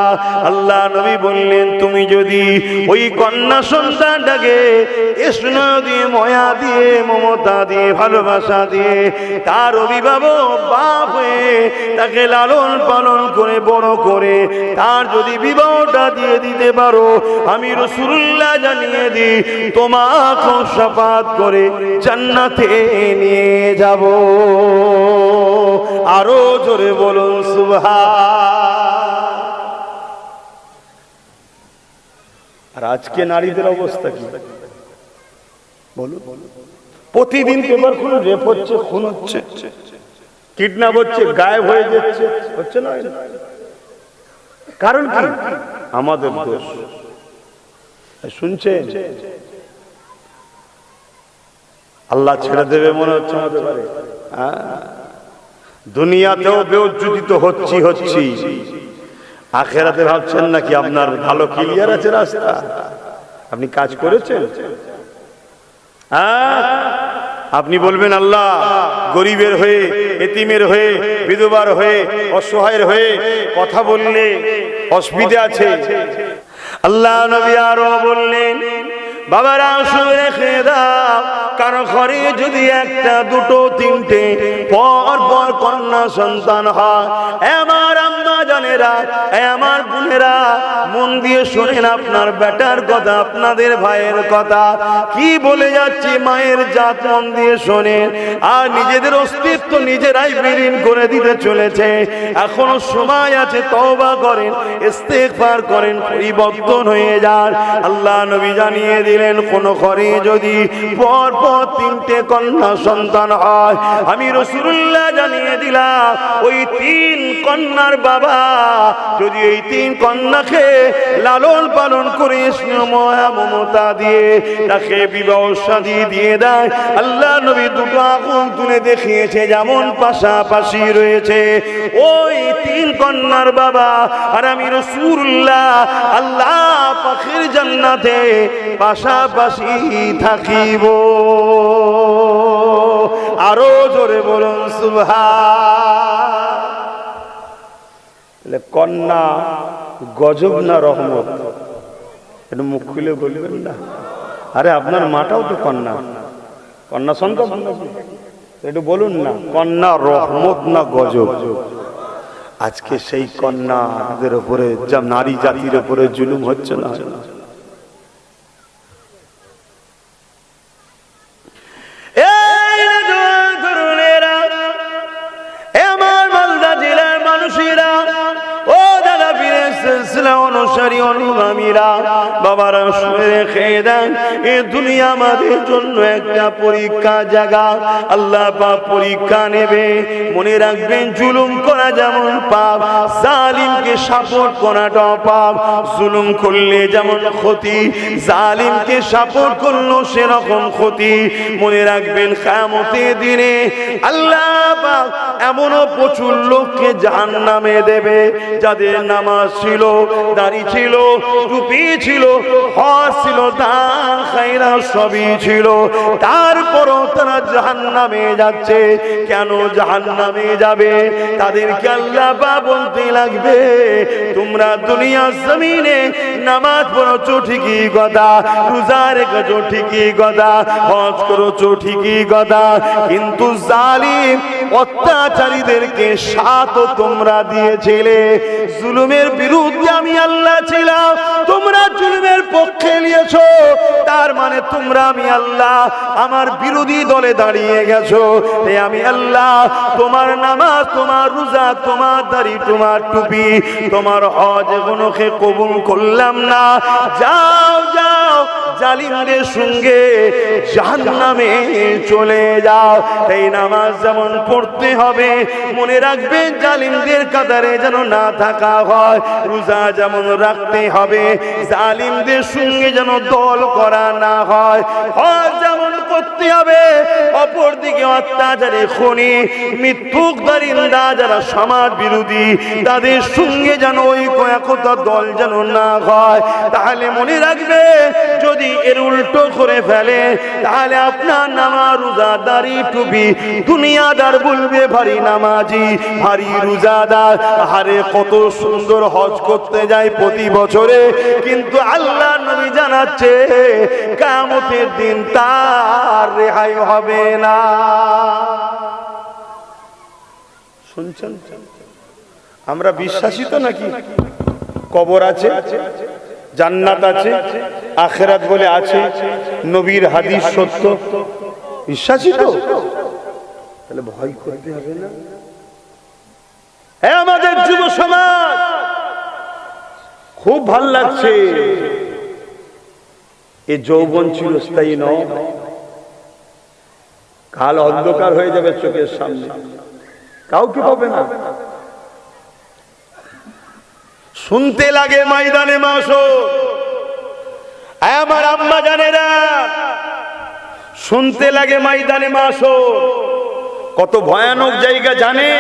আল্লাহ নবী বললেন, তুমি যদি ওই কন্যা সন্তানটাকে স্নেহ দিয়ে, মায়া দিয়ে, মমতা দিয়ে, ভালোবাসা দিয়ে তার অভিভাবক বাপ হয়ে তাকে লালন পালন করে বড় করে তার যদি বিবাহটা দিয়ে দিতে পারো, আমি রাসূলুল্লাহ জানিয়ে দিই তোমাকে শাফাআত করে জান্নাতে নিয়ে যাব। আরো জোরে বলুন সুবহান। আর আজকে নারীদের অবস্থা কি বলুন? প্রতিদিন পেপার খুলে রেপ হচ্ছে, খুন হচ্ছে, কিডন্যাপ হচ্ছে, গায়েব হয়ে যাচ্ছে, হচ্ছে না? কারণ কি? আমাদের দোষ। শুনছেন? আল্লাহ ছেড়ে দেবে মনে হচ্ছে আমাদের পারে? দুনিয়াতেও বেউজ্জুদিত হচ্ছি, আখেরাতে ভাবছেন নাকি আপনার ভালো ক্লিয়ার আছে রাস্তা? আপনি কাজ করেছেন? আপনি বলবেন আল্লাহ গরিবের হয়ে, এতিমের হয়ে, বিধবার হয়ে, অসহায়ের হয়ে কথা বললে অসুবিধা আছে। আল্লাহ নবী আরো বললেন, বাবারা শুনে রেখে দাও, কারো ঘরে যদি একটা, দুটো, তিনটে পর পর কন্যা সন্তান হয়, আমার আম্মা জানেরা, আমার বোনেরা, মন দিয়ে শোনেন আপনার বেটার কথা, আপনাদের ভাইয়ের কথা কি বলে যাচ্ছি, মায়ের জাত মন দিয়ে শোনেন। আর নিজেদের অস্তিত্ব নিজেরাই বিলীন করে দিতে চলেছে। এখনো সময় আছে, তওবা করেন, ইস্তেগফার করেন, পরিবর্তন হয়ে যান। আল্লাহ নবী জানিয়ে দিলেন, কোন ঘরে যদি পর পর তিনটে কন্যা সন্তান হয়, আমি রাসূলুল্লাহ জানিয়ে দিলাম, ওই তিন কন্যার বাবা যদি এই তিন কন্যাকে লালন পালন করে স্নেহময় মমতা দিয়ে তাকে বিবাহ শাদী দিয়ে দেয়, আল্লাহ নবী দুটো আগুন তুলে দেখিয়েছে, যেমন পাশাপাশি রয়েছে ওই তিন কন্যার বাবা আর আমি রাসূলুল্লাহ আল্লাহ পাকের জান্নাতে পাশাপাশি থাকিব। আরো জোরে বলুন সুবহান। কন্যা গজব না রহমত? একটু মুখ খুলে বলবেন না? আরে আপনার মাটাও তো কন্যা, কন্যা সন্তান, একটু বলুন না, কন্যা রহমত না গজব? আজকে সেই কন্যাদের উপরে, যা নারী জাতির উপরে জুলুম হচ্ছে না? অনুসারী অনুগামীরা, বাবারা শুনে রেখে দেন, এই দুনিয়া আমাদের জন্য একটা পরীক্ষা জায়গা। আল্লাহ পাক পরীক্ষা নেবে। মনে রাখবেন, জুলুম করা যেমন পাপ, জালিমকে সাপোর্ট করাটাও পাপ। জুলুম করলে যেমন ক্ষতি, জালিমকে সাপোর্ট করলো সেরকম ক্ষতি। মনে রাখবেন, কিয়ামতের দিনে আল্লাহ পাক এমনও প্রচুর লোককে জাহান্নামে দেবে, যাদের নামাজ ছিল, দাড়ি ছিল, টুপি ছিল, হজ ছিল, দান খায়রাত সবই ছিল, তারপরও তারা জাহান্নামে যাচ্ছে। কেন জাহান্নামে যাবে? তাদেরকে আল্লাহ পাক বলতে লাগবে, তোমরা দুনিয়ার জমিনে নামাজ পড়ছো ঠিকই কথা, রোজা রেখেছো ঠিকই কথা, হজ করেছো ঠিকই কথা, কিন্তু জালিম অত্যাচারীদেরকে সাথ তোমরা দিয়েছিলে। জুলুমের বিরুদ্ধে আমি আল্লাহ ছিলাম, তোমরা জুলুমের পক্ষে নিয়েছো, তার মানে তোমরা আমি আল্লাহ আমার বিরোধী দলে দাঁড়িয়ে গেছো। তাই আমি আল্লাহ তোমার নামাজ, তোমার রোজা, তোমার দাড়ি, তোমার টুপি, তোমার হজ এগুলোকে কবুল করলাম না। যাও যাও, জালিমদের সঙ্গে জাহান্নামে চলে যাও। তাই নামাজ যেমন পড়তে হবে, মনে রাখবেন জালিমদের কাতারে যেন না থাকা হয়। রোজা যেমন রাখতে হবে, জালিমদের সঙ্গে যেন দল করা না হয়। হজ যেমন করতে হবে, অপর দিকে অত্যাচারে খুনি, মিথ্যুক দরিন্দা যারা সমাজ বিরোধী, তাদের সঙ্গে যেন ঐক্য একতা দল যেন না হয়। তাহলে মনে রাখবে, যদি এর উল্টো করে ফেলে, তাহলে আপনার নামাজ, রোজা, দাড়ি, টুপি, দুনিয়াদার বলবে ভারী নামাজি, ভারী রোজাদার, আরে কত সুন্দর হজ করতে যায় প্রতি বছরে, কিন্তু আল্লাহ নবী জানাচ্ছে কিয়ামতের দিন তার রেহাই হবে না। শুনছেন? আমরা বিশ্বাসী তো নাকি? কবর আছে, জান্নাত আছে, আখিরাত বলে আছে, নবীর হাদিস সত্য, বিশ্বাসী তো? তাহলে ভয় করতে হবে না। আমাদের যুব সমাজ খুব ভাল লাগছে, এ যৌবন চিরস্থায়ী নয়, কাল অন্ধকার হয়ে যাবে চোখের সামনে, কাউকে পাবে না। শুনতে লাগে ময়দানে মাসো, আমার আম্মা জানেরা, শুনতে লাগে ময়দানে মাশর কত ভয়ানক জায়গা জানে।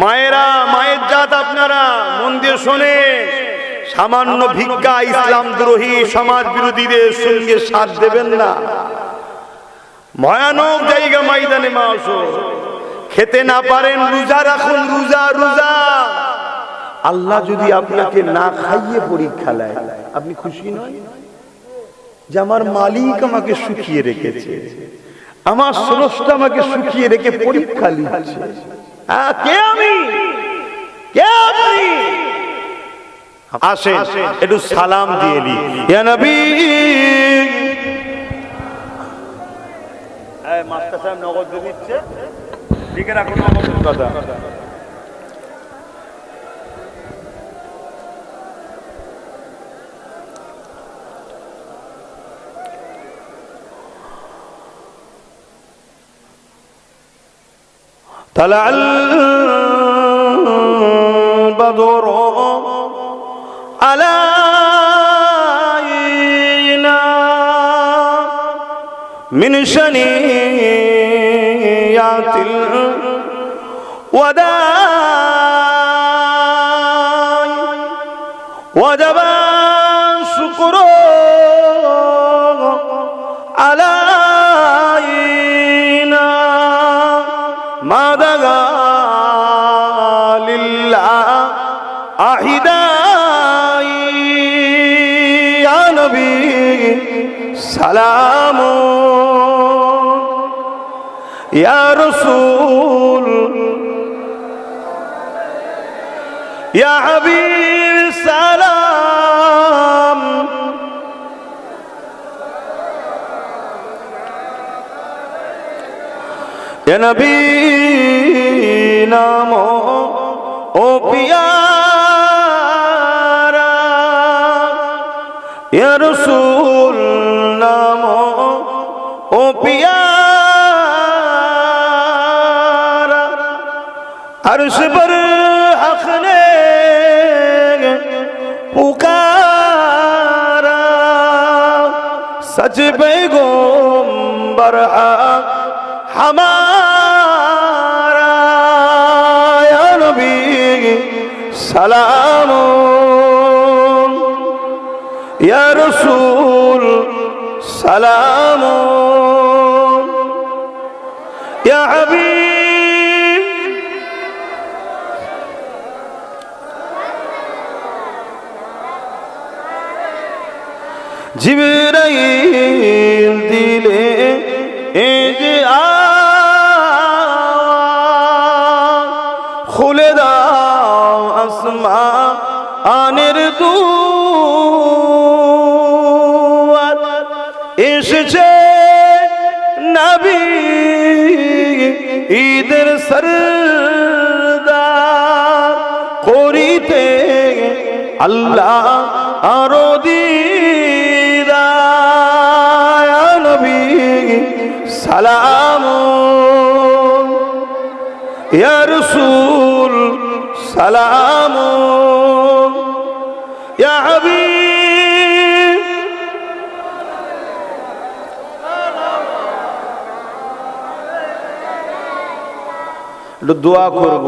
মায়েরা, মায়ের জাত আপনারা মন দিয়ে শোনেন, সামান্য ভিক্ষা ইসলাম দ্রোহী সমাজ বিরোধীদের সঙ্গে সাথ দেবেন না। ভয়ানক জায়গা ময়দানে মাশর। খেতে না পারেন রোজা রাখুন, রোজা রোজা। আল্লাহ যদি আপনাকে না খাইয়ে পরীক্ষা নেয়, আপনি খুশি নয় যে আমার মালিক আমাকে শুকিয়ে রেখেছে, আমার স্রষ্টা আমাকে শুকিয়ে রেখে পরীক্ষা নিচ্ছে। কে আমি? কে আপনি? আসেন একটু সালাম দিয়ে নি। ইয়া নবী, মাস্টার সাহেব নগদ দিচ্ছে, লিখে রাখুন নগদের কথা। طلع البدر علينا من شنيعة الوداع وجب الشكر علينا ما دعا لله أحداي يا نبي سلام يا رسول يا حبيب سلام يا نبي नामो ओ प्यारा या रसूल नामो ओ प्यारा अर्श पर हक ने पुकारा सच पैगंबर हमारा या नबी सलाम या रसूल सलाम या हबीब जिब्राइल दिले एजे খুলে দাও আসমানের দুয়ার এসেছে নবী ঈদের সরদার করিতে আল্লাহ আরো দিদার ইয়া নবী সালাম या रसूल सलाम या हबीब दुआ करब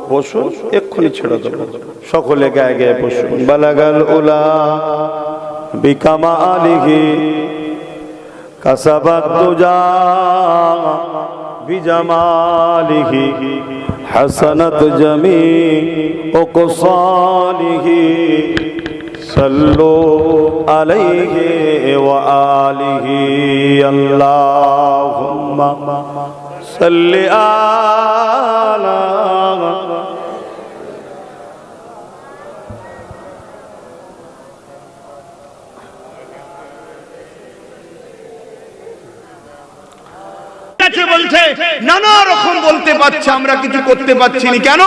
बसुन एक्षुनि छेड़े देब सकले गाয়ে গায়ে বসুন বালাগাল উলা বিকামালিহি কাসাবাত তুজা بجماله حسنت جميع قصاله صلوا عليه وآله اللهم صل على বলছে নানা রকম বলতে পারছে, আমরা কিছু করতে পারছি না। কেন?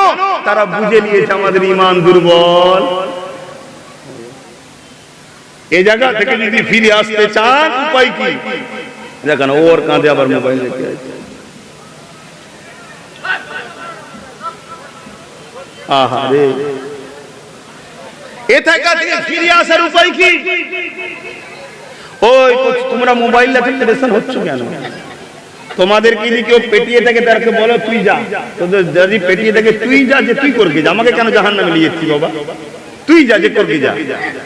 তারা বুঝে নিয়েছে আমাদের ঈমান দুর্বল। এই জায়গা থেকে যদি ফিরে আসতে চান উপায় কি? দেখেন ওর কাঁধে আবার মোবাইল রেখে আছে। আহারে, এ থেকে ফিরে আসার উপায় কি? ওই তোমরা মোবাইলটা টেনশন হচ্ছে কেন? তোমাদেরকে যদি কেউ পেটিয়ে থাকে তাকে বলো তুই যা, তোদের যদি পেটিয়ে থাকে তুই যা, যে তুই করবি যা, আমাকে কেন জাহান্নামে নিয়ে যাচ্ছি বাবা, তুই যা, যে করবি যা।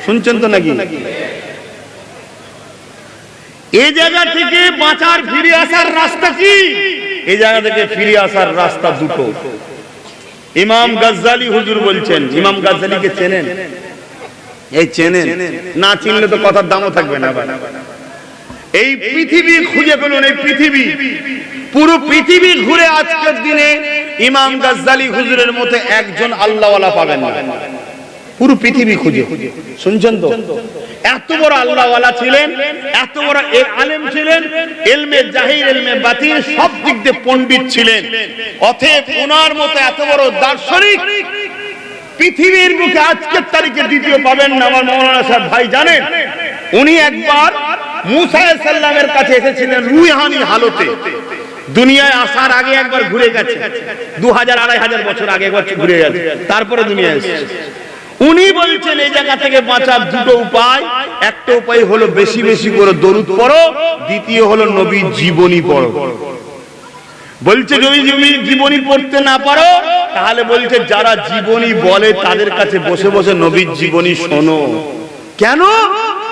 শুনছেন তো নাকি? এই জায়গা থেকে বাঁচার ফিরে আসার রাস্তা কি? এই জায়গা থেকে ফিরে আসার রাস্তা দুটো। ইমাম গাজ্জালি হুজুর বলছেন, ইমাম গাজ্জালিকে চেনেন? এই চেনেন? না চিনলে তো কথার দামও থাকবে না। এই পৃথিবী খুঁজে পেলুন, এই পৃথিবী, পুরো পৃথিবী ঘুরে আজকের দিনে ইমাম গাজ্জালি হুজুরের মতো একজন আল্লাহওয়ালা পাবেন না। পুরো পৃথিবী খুঁজে, শুনছেন তো? এত বড় আল্লাহওয়ালা ছিলেন, এত বড় আলেম ছিলেন, ইলমে জাহির ইলমে বাতিন সব দিক দিয়ে পণ্ডিত ছিলেন। অতএব ওনার মতো এত বড় দার্শনিক পৃথিবীর বুকে আজকের তারিখে দ্বিতীয় পাবেন না। আমার মাওলানা সাহেব ভাই জানেন, উনি একবার মুসা আলাইহিস সালামের কাছে এসেছিলেন রুহানি হালতে। দুনিয়ায় আসার আগে একবার ঘুরে গেছে, 2000-2500 বছর আগে একবার ঘুরে গেছে, তারপরে দুনিয়ায় এসেছে। উনি বলছেন এই জায়গা থেকে বাঁচার দুটো উপায়। একটা উপায় হলো বেশি বেশি করে দরুদ পড়ো, দ্বিতীয় হলো নবীর জীবনী পড়ো। বলছে যদি জীবনী পড়তে না পারো তাহলে বলছে যারা জীবনী বলে তাদের কাছে বসে বসে নবীর জীবনী শোনো। কেন?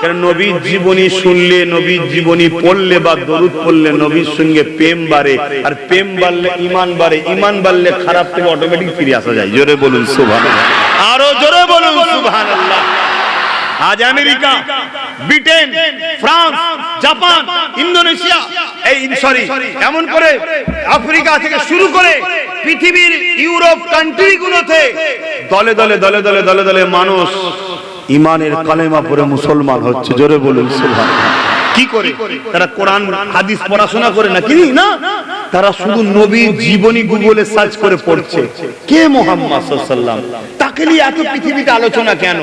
কারণ নবীর জীবনী শুনলে, নবীর জীবনী পড়লে বা দরুদ পড়লে নবীর সঙ্গে প্রেম বাড়ে, আর প্রেম বাড়লে ঈমান বাড়ে, ঈমান বাড়লে খারাপ থেকে অটোমেটিক ফিরে আসা যায়। জোরে বলুন সুবহানাল্লাহ, আরো জোরে বলুন সুবহানাল্লাহ। আজ America, Britain, France, Japan, Indonesia, এমন করে আফ্রিকা থেকে শুরু করে পৃথিবীর ইউরোপ কান্ট্রি গুলোতে দলে দলে দলে দলে দলে দলে মানুষ ইমানের কালেমা পড়ে মুসলমান হচ্ছে। জোরে বলুন সুবহানাল্লাহ। কি করে? তারা কোরআন হাদিস পড়াশোনা করে না, কি না, তারা শুধু নবীর জীবনী গুগলে সার্চ করে পড়ছে। কে মুহাম্মদ সাল্লাল্লাহু আলাইহি ওয়াসাল্লাম, তাকে নিয়ে এত পৃথিবীতে আলোচনা কেন,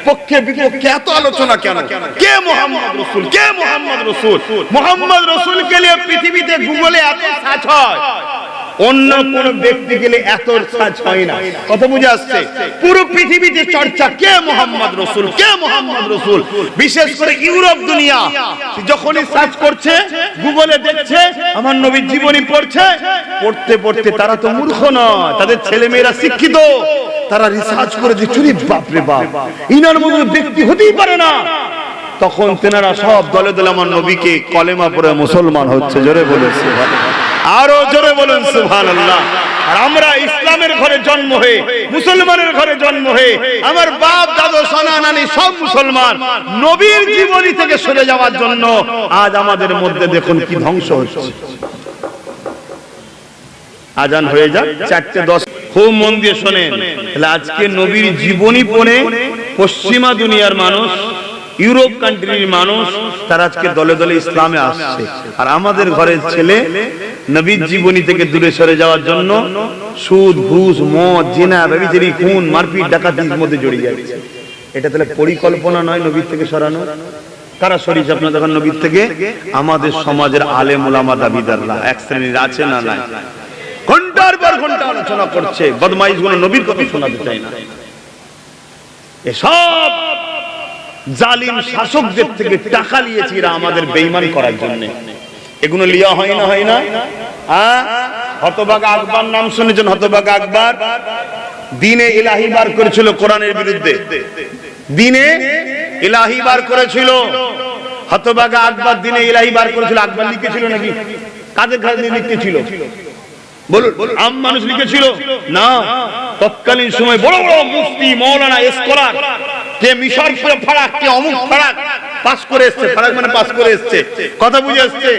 পক্ষে বিপক্ষে এত আলোচনা কেন? কে মুহাম্মদ রাসূল, কে মুহাম্মদ রাসূল? মুহাম্মদ রাসূলকে নিয়ে পৃথিবীতে গুগলে এত সার্চ হয়, অন্য কোন ব্যক্তি গেলে এত সার্চ হয় না। কত বুঝে আসছে? পুরো পৃথিবীতে চর্চা কে মুহাম্মদ রাসূল, কে মুহাম্মদ রাসূল। বিশেষ করে ইউরোপ দুনিয়া যখনই সার্চ করছে, গুগলে দেখছে, আমার নবীর জীবনী পড়ছে, পড়তে পড়তে তারা তো মূর্খ নয়, তাদের ছেলেমেয়েরা শিক্ষিত, তারা রিসার্চ করে যে চুরি, বাপ রে বাপ, ইনার মতো ব্যক্তি হতেই পারে না। তখন তেনারা সব দলে দলে আমার নবীকে কলেমা পড়ে মুসলমান হচ্ছে। জোরে বলেছে, আরো জোরে বলুন সুবহানাল্লাহ। আর আমরা ইসলামের ঘরে জন্ম হয়ে, মুসলমানের ঘরে জন্ম হয়ে, আমার বাপ দাদু সোনা নানি সব মুসলমান, নবীর জীবনী থেকে সরে যাওয়ার জন্য আজ আমাদের মধ্যে দেখুন কি ধ্বংস হচ্ছে। আজান হয়ে যাক 4:10, খুব মন দিয়ে শোনেন। তাহলে আজকে নবীর জীবনী পড়ে পশ্চিমা দুনিয়ার মানুষ, ইউরোপ কান্ট্রির মানুষ, তারা আজকে দলে দলে ইসলামে আসছে। আর আমাদের ঘরের ছেলে নবীর জীবনী থেকে দূরে সরে যাওয়ার জন্য সুদ, ঘুষ, মদ, জিনা, ব্যভিচারী, খুন, মারপিট, ডাকাতির মধ্যে জড়িয়ে যাচ্ছে। এটা তাহলে পরিকল্পনা নয় নবীর থেকে সরানো? কারা সরিয়েছে আপনার দেখেন নবীর থেকে? আমাদের সমাজের আলেম ওলামা দাবিদাররা এক শ্রেণীর আছে না নাই, ঘন্টার পর ঘন্টা আলোচনা করছে, বদমাইশগুলো নবীর কথা শোনাতে চায় না। এসব জালিম শাসকদের থেকে টাকা নিয়েছে এরা আমাদের বেঈমান করার জন্য। এগুলো লিয়া হয় না, হয় না? হতভাগা আকবর নাম শুনেছেন? হতভাগা আকবর দ্বীনে ইলাহি বার করেছিল কোরআনের বিরুদ্ধে, দ্বীনে ইলাহি বার করেছিল। হতভাগা আকবর দ্বীনে ইলাহি বার করেছিল। আকবর লিখেছিল নাকি? কাদের কাছে লিখেছিল বলুন? আম মানুষ লিখেছিল না। তৎকালীন সময় বড় বড় মুফতি, মাওলানা, স্কলার, কে মিশর ফারাক, কে অমুক ফারাক পাস করে এসছে, ফারাক মানে পাস করে এসছে, কথা বুঝে এসছে,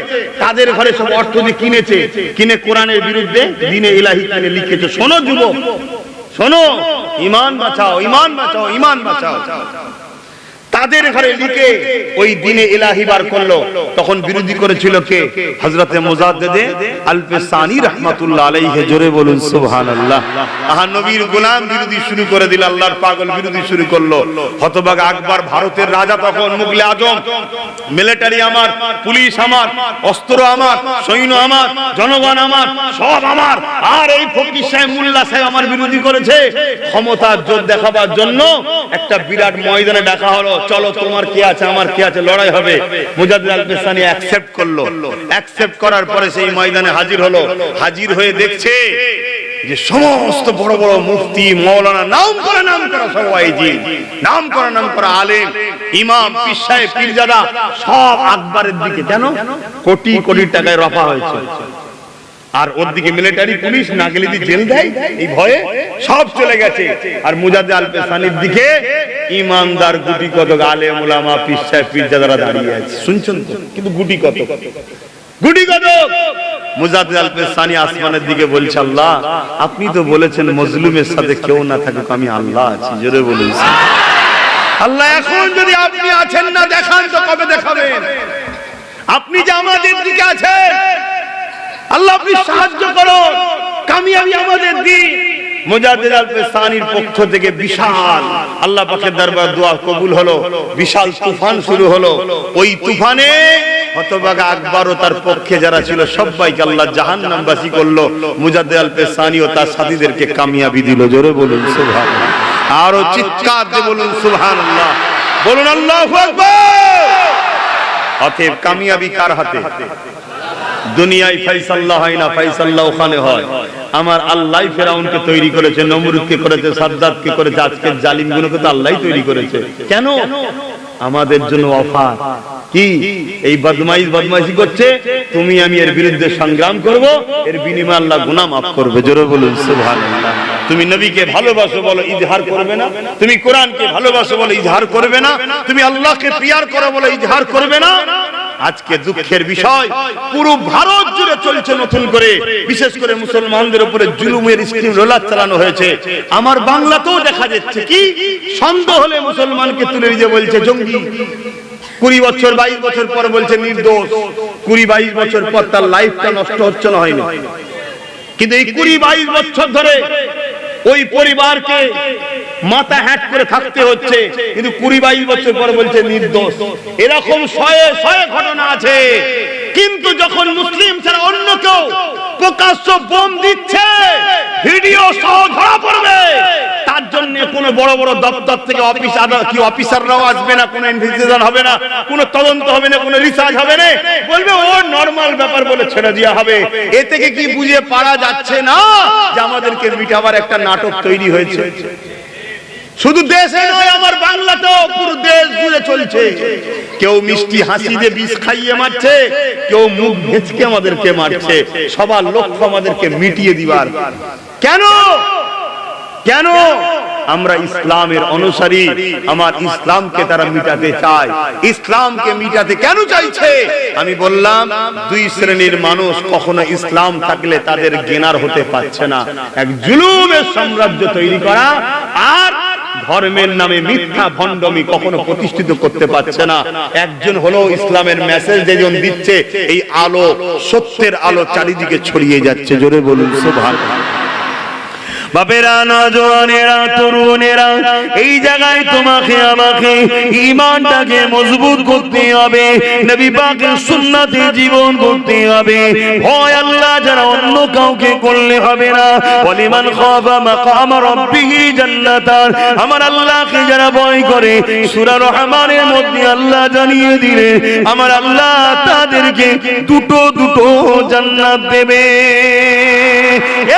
তাদের ঘরে সব অর্থ দিয়ে কিনেছে, কিনে কোরআনের বিরুদ্ধে দ্বীনে ইলাহি কিনে লিখেছে। শোনো যুবক, শোনো, ঈমান বাঁচাও, ঈমান বাঁচাও, ঈমান বাঁচাও। তাদের ঘরে লিখে ওই দ্বীনে ইলাহি বার করলো। তখন বিরোধী করেছিল কে? হযরতে মুজাদ্দিদে আল-ফিসানি রাহমাতুল্লাহ আলাইহি। জোরে বলুন সুবহানাল্লাহ। আহা, নবীর গোলাম বিরোধী শুরু করে দিল, আল্লাহর পাগল বিরোধী শুরু করলো। হতভাগা আকবর ভারতের রাজা, তখন মুগলে আজম, মিলিটারি আমার, পুলিশ আমার, অস্ত্র আমার, সৈন্য আমার, জনগণ আমার, সব আমার। আর এই ফকির সাহেব, মোল্লা সাহেব আমার বিরোধী করেছে। ক্ষমতার জোর দেখাবার জন্য একটা বিরাট ময়দানে ডাকা হলো, চলো তোমার কি আছে আমার কি আছে, লড়াই হবে। মুজাদ্দিদ আল পেশানি অ্যাকসেপ্ট করলো। অ্যাকসেপ্ট করার পরে সেই ময়দানে হাজির হলো। হাজির হয়ে দেখছে যে সমস্ত বড় বড় মুফতি মাওলানা, নাম করা সবাই জি, নাম করা আলেম, ইমাম, পীর সাহেব, পীরজাদা সব আকবরের দিকে। কেন? কোটি কোটি টাকায় রফা হয়েছে। আর ওর দিকে মিলিটারি পুলিশ না গেলে দি জেল দেয়, এই ভয়ে সব চলে গেছে। আর মুজাদ্দিদ আল পেশানির দিকে ইমানদার গুটি কত আলেম ওলামা পীর সাহেব পীরজাদারা দাঁড়িয়ে আছে, শুনছেন তো? কিন্তু গুটি কত মুজাদ্দিদ আল পেশানি আসমানের দিকে বলছে, আল্লাহ আপনি তো বলেছেন মজলুমের সাথে কেউ না থাকুক, আমি আল্লাহ আছি। জোরে বলুন আল্লাহ। এখন যদি আপনি আছেন না দেখান তো কবে দেখাবেন? আপনি যে আমাদের দিকে আছেন আল্লাহ, আপনি সাহায্য করুন, কামিয়াবি আমাদের দিন। মুজাদ্দিদ আল পেশানির পক্ষ থেকে বিশাল আল্লাহ পাকের দরবার দোয়া কবুল হলো, বিশাল তুফান শুরু হলো। ওই তুফানে হতভাগা আকবর ও তার পক্ষে যারা ছিল সবাইকে আল্লাহ জাহান্নামবাসী করলো। মুজাদ্দিদ আল পেশানি ও তার সাথীদেরকে কামিয়াবি দিল। জোরে বলুন সুবহানাল্লাহ। আরো চিৎকার দিয়ে বলুন সুবহানাল্লাহ, বলুন আল্লাহু আকবার। অতএব কামিয়াবি কার হাতে? দুনিয়ায় ফাইসাল্লাহ হয় না, ফাইসাল্লাহ ওখানে হয়। আমার আল্লাহ ফেরাউনকে তৈরি করেছে, নমরুদকে করেছে, সাদ্দাতকে করেছে, আজকে জালিমগুলোকে তো আল্লাহই তৈরি করেছে। কেন? আমাদের জন্য অফার কি? এই বদমাইশি করছে, তুমি আমি এর বিরুদ্ধে সংগ্রাম করব, এর বিনিময়ে আল্লাহ গুনাহ মাফ করবে। জোরে বলুন সুবহানাল্লাহ। তুমি নবীকে ভালোবাসো বলো, ইজহার করবে না। তুমি কোরআনকে ভালোবাসো বলো, ইজহার করবে না। তুমি আল্লাহকে পিয়ার করো বলো, ইজহার করবে না। আজকে দুঃখের বিষয়, পুরো ভারত জুড়ে চলছে নতুন করে, বিশেষ করে মুসলমানদের উপরে জুলুমের স্কিম রোলার চালানো হয়েছে। আমার বাংলাতেও দেখা যাচ্ছে কি, সন্দেহ হলে মুসলমানকে তুলে নিয়ে বলছে জঙ্গি। 20 বছর 22 বছর পর বলছে নির্দোষ। 20-22 বছর পর তার লাইফটা নষ্ট হচ্ছে না, হয়নি? কিন্তু এই 20-22 বছর ধরে ওই পরিবারকে মাথা হ্যাট করে থাকতে হচ্ছে, কিন্তু 20-22 বছর পর বলছে নির্দোষ। এরকম শয়ে শয়ে ঘটনা আছে। কিন্তু যখন মুসলিম ছাড়া অন্য কেউ প্রকাশ্য বোম দিচ্ছে, ভিডিও সহ ধরা পড়বে, তার জন্য কোনো বড় বড় দপ্তর থেকে অফিসাররাও আসবে না, কোনো ইনভেস্টিগেশন হবে না, কোনো তদন্ত হবে না, কোনো রিসার্চ হবে না, বলবে ও নরমাল ব্যাপার বলে ছেড়ে দেওয়া হবে। এ থেকে কি বুঝে পারা যাচ্ছে না যে আমাদেরকে মিটাবার একটা নাটক তৈরি হয়েছে? শুধু দেশে নয়, আমার বাংলাতেও পুরো দেশ জুড়ে চলছে। কেউ মিষ্টি হাসি দিয়ে বিষ খাইয়ে মারছে, কেউ মুখ ভেঁচকে আমাদেরকে মারছে। সবার লক্ষ্য আমাদেরকে মিটিয়ে দিবার। কেন? কেন? আমরা ইসলামের অনুসারী, আমার ইসলামকে তারা মিটাতে চায়। ইসলামকে মিটাতে কেন চাইছে? আমি বললাম, দুই শ্রেণীর মানুষ কখনো ইসলাম থাকলে তাদের জ্ঞানার হতে পারছে না। এক জুলুমের সাম্রাজ্য তৈরি করা, আর ধর্মের নামে মিথ্যা ভণ্ডমি কখনো প্রতিষ্ঠিত করতে পারছে না। একজন হলো ইসলামের মেসেজ যেজন দিচ্ছে, এই আলো, সত্যের আলো চারিদিকে ছড়িয়ে যাচ্ছে। জোরে বলুন সুবহানাল্লাহ। বাপেরা, নওজওয়ানেরা, তরুণেরা, এই জায়গায় তোমাকে আমাকে ঈমানটাকে মজবুত করতে হবে, নবী পাকের সুন্নাতে জীবন করতে হবে। ভয় আল্লাহ যারা অন্য কাউকে করলে হবে না। ওয়ালিমান খাফা মাকাম রাব্বিহি জান্নাতান, আমার আল্লাহকে যারা ভয় করে, সূরা রহমানের মধ্যে আল্লাহ জানিয়ে দিলেন আমার আল্লাহ তাদেরকে দুটো দুটো জান্নাত দেবে।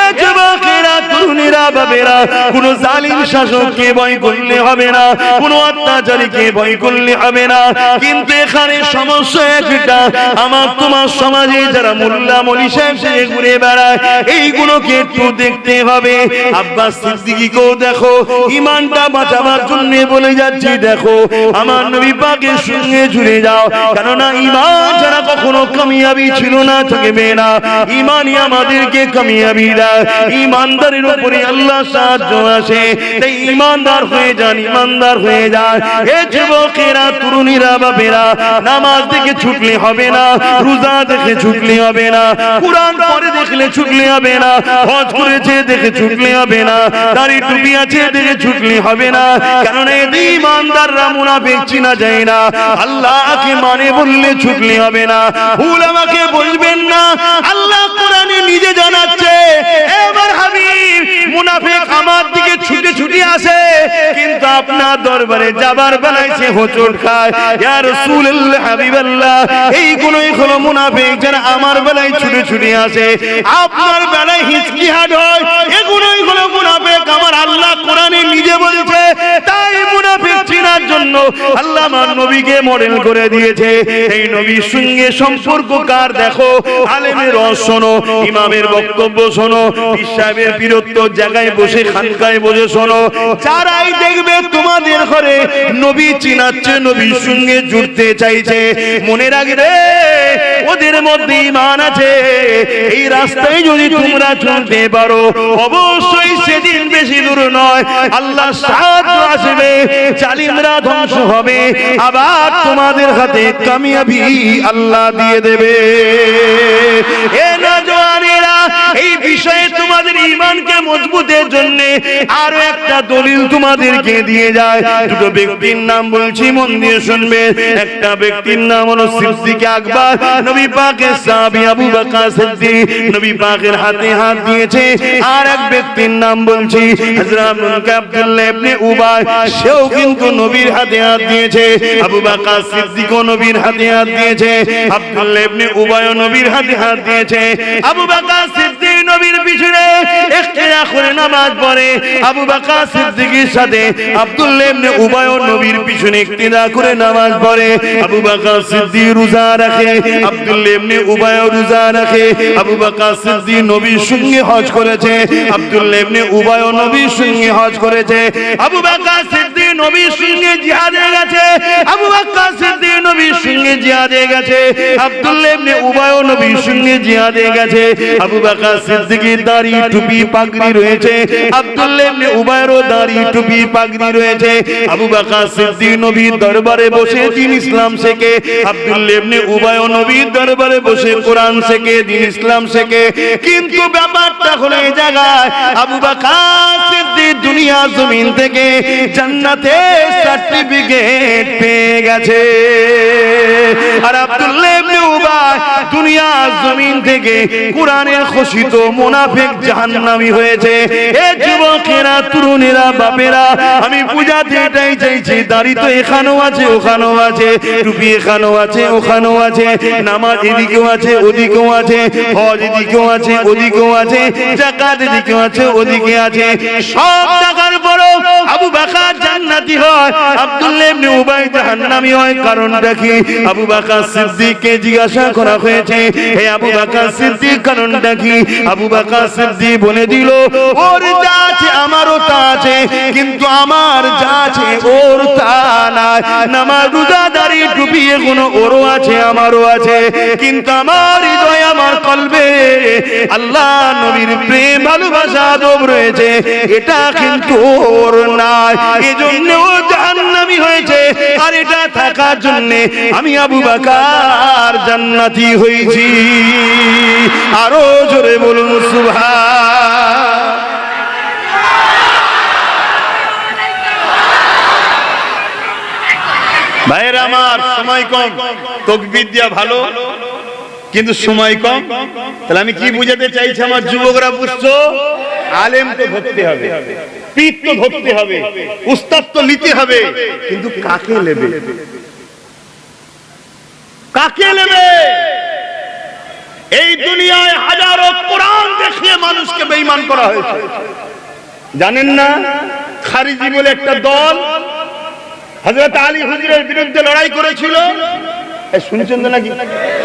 এ যুবকেরা, তরুণেরা, বাবেরা, কোন জালিম শাসককে ভয় করলে হবে না, কোন অত্যাচারীকে ভয় করলে হবে না। কিন্তু এখানে সমস্যা একটা, আমার তোমার সমাজে যারা মোল্লা মলি সাহেব সে ঘুরে বেড়ায়, এইগুলোকে একটু দেখতে হবে। আব্বাস সিদ্দিকীকেও দেখো, ঈমানটা বাঁচাবার জন্য বলে যাচ্ছি, দেখো আমার নবী পাকের সঙ্গে জুড়ে যাও, কেননা ঈমান যারা কখনো কামিয়াবি ছিল না, থাকবে না। ঈমানই আমাদেরকে কামিয়াবি দেয়। ঈমানদারের উপরে আল্লাহ সাহায্য আসে। তাই ঈমানদার হয়ে যান, ঈমানদার হয়ে যান। হে যুবকেরা, তরুণীরা, বাবেরা, নামাজ দেখে ছুটলে হবে না, রোজা দেখে ছুটলে হবে না, কুরআন পড়ে দেখলে ছুটলে হবে না, হজ করেছে দেখে ছুটলে হবে না, দাড়ি টুপি আছে দেখে ছুটলে হবে না। কারণ এই ঈমানদাররা মুনাফিক চিনা যায় না। আল্লাহকে মানে বললে ছুটলে হবে না। ভুল আমাকে বলবেন না, আল্লাহ কোরআনে নিজে জানাচ্ছে, এবার হাবিব মুনাফিক আমার দিকে ছুটে ছুটে আসে, কিন্তু আপনার দরবারে যাবার বেলায় হোঁচট খায়। ইয়া রাসূলুল্লাহ হাবিবাল্লাহ, এইগুলোই হলো মুনাফিক যারা আমার বেলায় ছুটে ছুটে আসে, আপনার বেলায় হিচকি হাট হয়, এগুলোই হলো মুনাফিক। আমার আল্লাহ কোরআনে নিজে বলছে, তাই মুনাফিক চেনার জন্য আল্লাহ আমার নবীকে মডেল করে দিয়েছে। এই নবীর সঙ্গে সম্পর্ক কার দেখো, আলেমের রস শোনো, ইমামের বক্তব্য শোনো, পীর সাহেবের বীরত্ব জায়গায় বসে খানকায় বসে শোনো, যারাই দেখবে তোমাদের ঘরে নবী চিনাচ্ছে, নবীর সঙ্গে জুড়তে চাইছে, মনে রাখবে ওদের মধ্যে ঈমান আছে। এই রাস্তায় যদি তোমরা চলতে পারো, অবশ্যই সেদিন বেশি দূর নয়, আল্লাহ সাহায্য আসবে, জালিমরা ধ্বংস হবে, আবার তোমাদের হাতে কামিয়াবি আল্লাহ দিয়ে দেবে। এ নওজওয়ানেরা, এই বিষয়ে তোমাদের ঈমানকে মজবুতের জন্য আরো একটা দলিল তোমাদেরকে দিয়ে যায়। দুটো ব্যক্তির নাম বলছি, মন দিয়ে শুনবে। একটা ব্যক্তির নাম হলো সিদ্দিক আকবর, নবী পাকের সাহাবী আবু বকর সিদ্দিক, নবী পাকের হাতে হাত দিয়েছে। আর এক ব্যক্তির নাম বলছি হযরত আব্দুল্লাহ ইবনে উবাই, সেও কিন্তু নবীর হাতে হাত দিয়েছে। আবু বকর সিদ্দিকও নবীর হাতে হাত দিয়েছে, আব্দুল্লাহ ইবনে উবাইও নবীর হাতে হাত দিয়েছে। আবু বকর সিদ্দিক নবীর পিছনে ইখতিরা করে নামাজ পড়ে, আবু বকর সিদ্দিকের সাথে আব্দুল্লাহ ইবনে উবাইও নবীর পিছনে ইখতিরা করে নামাজ পড়ে। আবু বকর সিদ্দিক রোজা রাখে, আব্দুল্লাহ ইবনে উবাইও রোজা রাখে। আবু বকর সিদ্দিক নবীর সঙ্গে হজ করেছে, আব্দুল্লাহ ইবনে উবাইও নবীর সঙ্গে হজ করেছে। আবু বকর সিদ্দিক নবীর সঙ্গে জিহাদে গেছে, আবু বকর সিদ্দিক নবীর সঙ্গে জিহাদে গেছে, আব্দুল্লাহ ইবনে উবাইও নবীর সঙ্গে জিহাদে গেছে। আবু বকর সিদ্দিকের দাড়ি টুপি পাগড়ি রয়েছে, আব্দুল্লাহ ইবনে উবাইয়েরও দাড়ি টুপি পাগড়ি রয়েছে। আবু বকর সিদ্দিক নবীর দরবারে বসে দ্বীন ইসলাম শেখে, আব্দুল্লাহ ইবনে উবাইও নবীর দরবারে বসে কোরআন শেখে, দ্বীন ইসলাম শেখে। কিন্তু ব্যাপারটা হলো এই জায়গায়, আবু বকর সিদ্দিক দুনিয়া জমিন থেকে জান্নাতের সার্টিফিকেট পেয়ে গেছে, আর আব্দুল্লাহ ইবনে উবাই দুনিয়া জমিন থেকে কোরআনের ঘোষিত মুনাফিক জাহান্নামী হয়েছে। এ যুবকেরা, তরুণেরা, বাপেরা, আমি বুঝাতে এটাই চাইছি, দাড়ি তো এখানেও আছে ওখানেও আছে, টুপি এখানেও আছে ওখানেও আছে, নামাজ এদিকেও আছে ওদিকেও আছে, হজ এদিকেও আছে ওদিকেও আছে, যাকাত এদিকেও আছে ওদিকে আছে। সব টাকার পরও আবু বকর জান্নাতি হয়, আব্দুল্লাহ ইবনে উবাই জাহান্নামী হয়। কারণটা কি? আবু বকর সিদ্দিককে জিজ্ঞাসা করা হয়েছে, হে আবু বকর সিদ্দিক, কারণটা কি? আবু বকর সিদ্দিক বলে দিল, ওর যা আছে আমারও তা আছে, কিন্তু আমার যা আছে ওর তা নাই। নামাজ রোজা দাড়ি টুপি এগুলো ওরও আছে আমারও আছে, কিন্তু আমার হৃদয়ে আমার কলবে আল্লাহ নবীর প্রেম ভালোবাসা আদব রয়েছে, এটা কিন্তু ওর নাই। এজন্য ও জাহান্নামী হয়েছে, আর এটা থাকার জন্য আমি আবু বকর জান্নাতি হয়েছি। আরো জোরে বলুন সুবহান। ভাইয়েরা আমার, সময় কম, তাকবীর দিয়া ভালো, কিন্তু সময় কম। তাহলে আমি কি বুঝাতে চাইছি আমার যুবকরা? বুঝছো, আলেম তো ধরতে হবে, পীর তো ধরতে হবে, উস্তাদ তো নিতে হবে, কিন্তু কাকে নেবে? কাকে নেবে? এই দুনিয়ায় হাজারো কোরআন দেখিয়ে মানুষকে বেঈমান করা হয়েছে, জানেন না? খারিজি বলে একটা দল হযরত আলী হুজুরের বিরুদ্ধে লড়াই করেছিল, শুনছেন তো নাকি?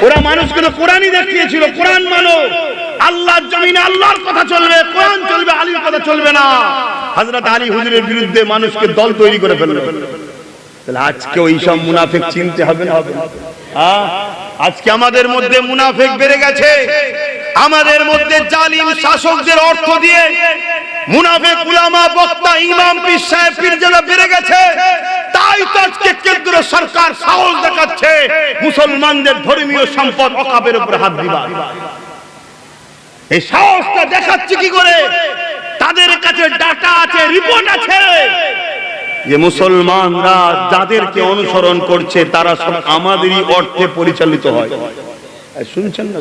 ওরা মানুষকে কোরআনই দেখিয়েছিল, কোরআন মানো, আল্লাহর জমিনে আল্লাহর কথা চলবে, কোরআন চলবে, আলীর কথা চলবে না। হযরত আলী হুজুরের বিরুদ্ধে মানুষকে দল তৈরি করে ফেললো। তাহলে আজকে ওই সব মুনাফিক চিনতে হবে না? হবে। আজকে আমাদের মধ্যে মুনাফিক বেড়ে গেছে, আমাদের মধ্যে জালিম শাসকদের অর্থ দিয়ে মুনাফিক উলামা, বক্তা, ইমাম, পীর সাহেব, পীরজাদা বেড়ে গেছে। তাই তো আজকে কেন্দ্র সরকার সাহস দেখাচ্ছে মুসলমানদের ধর্মীয় সম্পদ ওয়াকফের উপর হাত দিবা। এই সাহসটা দেখাচ্ছে কি করে? তাদের কাছে ডাটা আছে, রিপোর্ট আছে যে মুসলমানরা যাদেরকে অনুসরণ করছে তারা সব আমাদেরই অর্থে পরিচালিত হয়। শুনছেন না?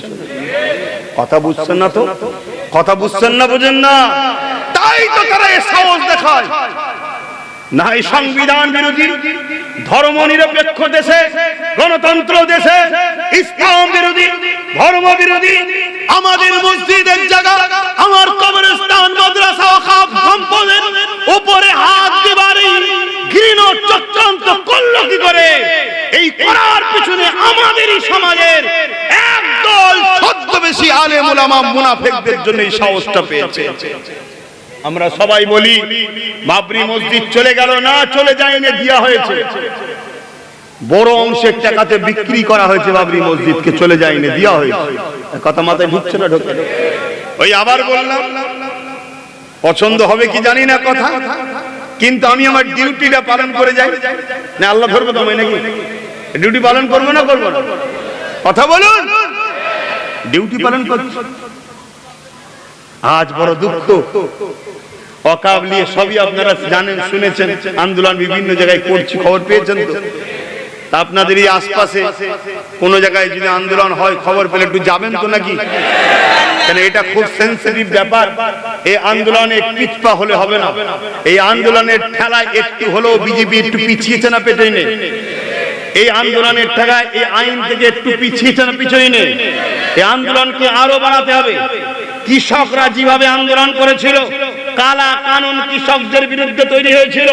কথা বুঝছেন না? তো কথা বুঝছেন না, বুঝেন না? তাই তো তারা এই সাহস দেখায়। না এই সংবিধান বিরোধী, ধর্ম নিরপেক্ষ দেশে, গণতন্ত্র দেশে ইসলাম বিরোধী, ধর্ম বিরোধী আমাদের মসজিদের জায়গা, আমার কবরস্থান, মাদ্রাসা, ওয়াকফ সম্পদের উপরে হাত দিবারই ঘৃণ চক্রান্ত করলো কি করে? এই করার পিছনে আমাদেরই সমাজের একদল ছদ্মবেশী আলেম ওলামা মুনাফিকদের জন্য এই সাহসটা পেয়েছে। আমরা সবাই বলি বাবরি মসজিদ চলে গেল, না চলে যায়নি, দেয়া হয়েছে। বড় অংশের টাকাতে বিক্রি করা হয়েছে বাবরি মসজিদকে, চলে যায়নি, দেয়া হয়েছে। কথা মাথায় ঢুকছে না? ঢোকে। ওই আবার বললাম, পছন্দ হবে কি জানি না কথা, কিন্তু আমি আমার ডিউটিটা পালন করে যাই না। আল্লাহ ধরবে তোমায় নাকি? ডিউটি পালন করবো না করবো না? কথা বলুন। ডিউটি পালন করছি। আজ বড় দুঃখ, ওয়াকফ নিয়ে সবই আপনারা জানেন, শুনেছেন, আন্দোলন বিভিন্ন জায়গায় করছি, খবর পেয়েছেন তো? তা আপনাদের এই আশপাশে কোন জায়গায় যদি আন্দোলন হয় খবর পেলে একটু যাবেন তো নাকি? কেন এটা খুব সেন্সিটিভ ব্যাপার। এই আন্দোলনে পিছপা হলে হবে না। এই আন্দোলনের ঠেলায় একটু হলেও বিজেপি একটু পিছিয়েছে না পেছনে নেই? এই আন্দোলনের ঠেলায় এই আইন থেকে একটু পিছিয়েছে না পিছনে নেই? এই আন্দোলনকে আরো বাড়াতে হবে। কৃষকরা যেভাবে আন্দোলন করেছিল, কালা কানুন কৃষকদের বিরুদ্ধে তৈরি হয়েছিল।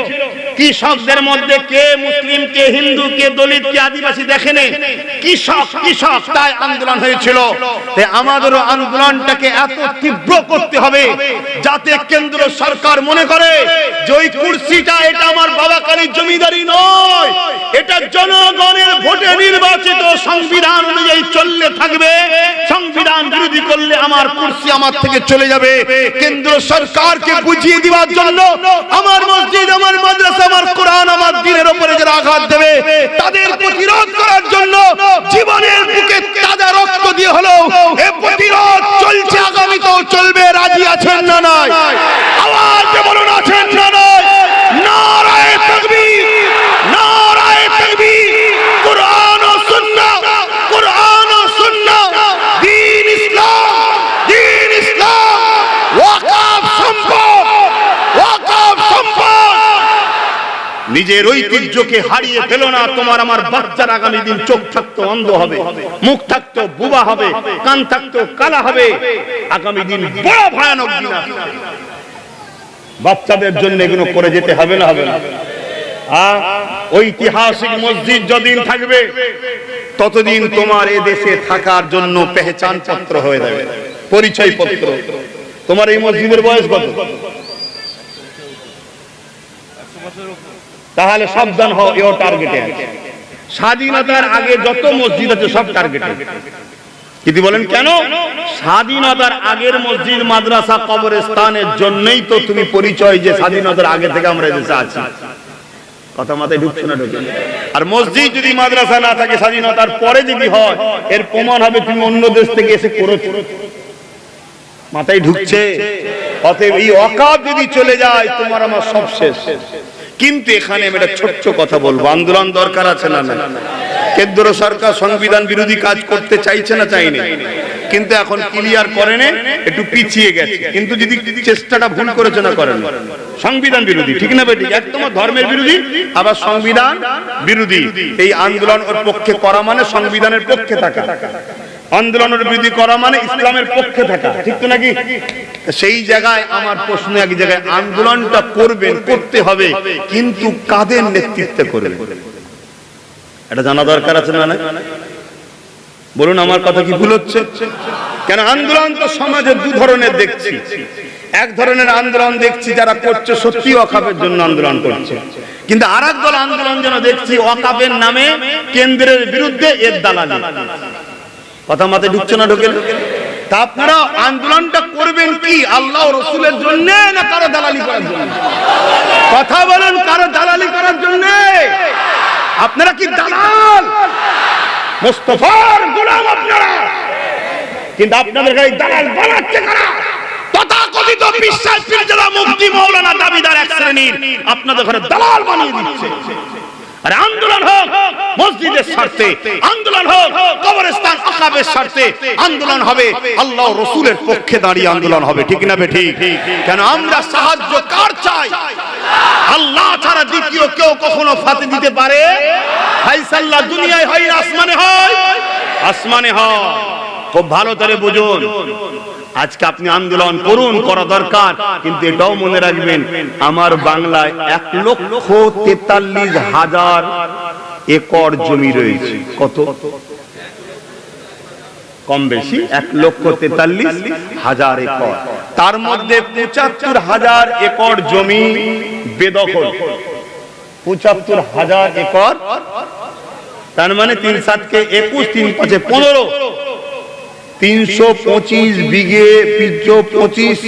কৃষকদের মধ্যে কে মুসলিম, কে হিন্দু, কে দলিত, কে আদিবাসী দেখেনি। কৃষক কৃষক তাই আন্দোলন হয়েছিল। আমাদেরও আন্দোলনটাকে এত তীব্র করতে হবে যাতে কেন্দ্র সরকার মনে করে যে ওই কুর্সিটা এটা আমার বাবাকারীর জমিদারি নয়, এটা জনগণের ভোটে নির্বাচিত, সংবিধান অনুযায়ী চললে থাকবে, সংবিধান বিরোধী করলে আমার কুর্সি আমার থেকে চলে যাবে। কেন্দ্র সরকারকে বুঝিয়ে দেওয়ার জন্য আমার মসজিদ, আমার মাদ্রাসা, আমার কোরআন, আমার দ্বীনের উপরে যারা আঘাত দেবে তাদের প্রতিরোধ করার জন্য জীবনের বুকে তাজা রক্ত দিয়ে হলেও এই প্রতিরোধ চলছে, আগামীতেও চলবে। রাজি আছেন না নাই? আওয়াজ বলুন, আছেন না নাই? নারায়ে তাকবীর, নারায়ে তাকবীর। কোরআন ও সুন্নাহ, কোরআন ও সুন্নাহ, দ্বীন ইসলাম, দ্বীন ইসলাম। ওয়াকফ সম্পদ, ওয়াকফ সম্পদ। নিজের ঐতিহ্যকে হারিয়ে ফেলো না। তোমার আমার বাচ্চার আগামী দিন চোখ থাকতো অন্ধ হবে, মুখ থাকতো বুবা হবে, কান থাকতো কালা হবে। আগামী দিন বড় ভয়ানক দিন আসবে। বাচ্চাদের জন্য এগুলো করে যেতে হবে না? হবে না? ঐতিহাসিক মসজিদ যতদিন থাকবে ততদিন তোমার এ দেশে থাকার জন্য পেহচান পত্র হয়ে যাবে, পরিচয় পত্র। তোমার এই মসজিদের বয়স কত? তাহলে সাবধান হও, এও টার্গেটে আছে। স্বাধীনতার আগে যত মসজিদ আছে সব টার্গেটে। কিন্তু বলেন কেন? স্বাধীনতার আগের মসজিদ, মাদ্রাসা, কবরস্থানের জন্যই তো তুমি পরিচয় যে স্বাধীনতার আগে থেকে আমরা দেশে আছি। কথা মাথায় ঢুকছে না? ঢুকে। আর মসজিদ যদি মাদ্রাসা না থাকে, স্বাধীনতার পরে যদি হয়, এর প্রমাণ হবে তুমি অন্য দেশ থেকে এসে করেছো। মাথায় ঢুকছে? অতএব এই ওয়াকফ যদি চলে যায় তোমার আমার সব শেষ। কিন্তু এখানে আমি একটা ছোট্ট কথা বলবো, আন্দোলন দরকার আছে না? না। কেন্দ্র সরকার সংবিধান বিরোধী কাজ করতে চাইছে না? চাইনি। কিন্তু এখন ক্লিয়ার করেনি, একটু পিছিয়ে গেছে। কিন্তু যদি চেষ্টাটা ভুল করেছে না করেন, সংবিধান বিরোধী, ঠিক না বেটি? একদম ধর্মের বিরোধী, আবার সংবিধান বিরোধী। এই আন্দোলন ওর পক্ষে করা মানে সংবিধানের পক্ষে থাকা, আন্দোলনের বিরোধী করা মানে ইসলামের পক্ষে থাকা, ঠিক তো নাকি? সেই জায়গায় আমার প্রশ্ন, এক জায়গায় আন্দোলনটা করবেন, করতে হবে, কিন্তু কাদের নেতৃত্বে করবেন এটা জানা দরকার আছে না? বলুন আমার কথা কি ভুল হচ্ছে? কেন আন্দোলন তো সমাজে দু ধরনের দেখছি। এক ধরনের আন্দোলন দেখছি যারা করছে সত্যি ওয়াকফের জন্য আন্দোলন করছে, কিন্তু আরেক দল আন্দোলন যেন দেখছি ওয়াকফের নামে কেন্দ্রের বিরুদ্ধে এর দালালি। কথা মাথায় ঢুকছে না? ঢোকে। তা আপনারা আন্দোলনটা করবেন কি আল্লাহ ও রাসূলের জন্য না কারো দালালি করার জন্য? কথা বলেন, কারো দালালি করার জন্য? আপনারা কি দালাল? মুস্তাফার গোলাম আপনারা, কিন্তু আপনাদের গায়ে দালাল বানাচ্ছে কারা? তথাকথিত বিশ্বাস যারা মুফতি মাওলানা দাবিদার এক শ্রেণীর আপনাদের ঘরে দালাল বানিয়ে দিচ্ছে। আরে আন্দোলন হোক মসজিদের স্বার্থে, আন্দোলন হোক কবরস্থান ওয়াকফের স্বার্থে, আন্দোলন হবে আল্লাহ ও রাসূলের পক্ষে দাঁড়িয়ে আন্দোলন হবে, ঠিক না বে ঠিক? কেন আমরা সাহায্য কার চাই? আল্লাহ ছাড়া দ্বিতীয় কেউ কখনো ফাতে দিতে পারে? ফাইসাল্লাহ দুনিয়ায় হয় না আসমানে হয়? আসমানে হয়। খুব ভালো করে বুঝুন। আজকে আপনি আন্দোলন করুন, করা দরকার, কিন্তু এটাও মনে রাখবেন আমার বাংলায় 1,43,000 একর জমি রয়েছে। কত? কম বেশি 1,43,000 একর। তার মধ্যে 75,000 একর জমি বেদখল। 75,000 একর, তার মানে 3 7 কে 21, 3 5 15, 325 বিঘে, 325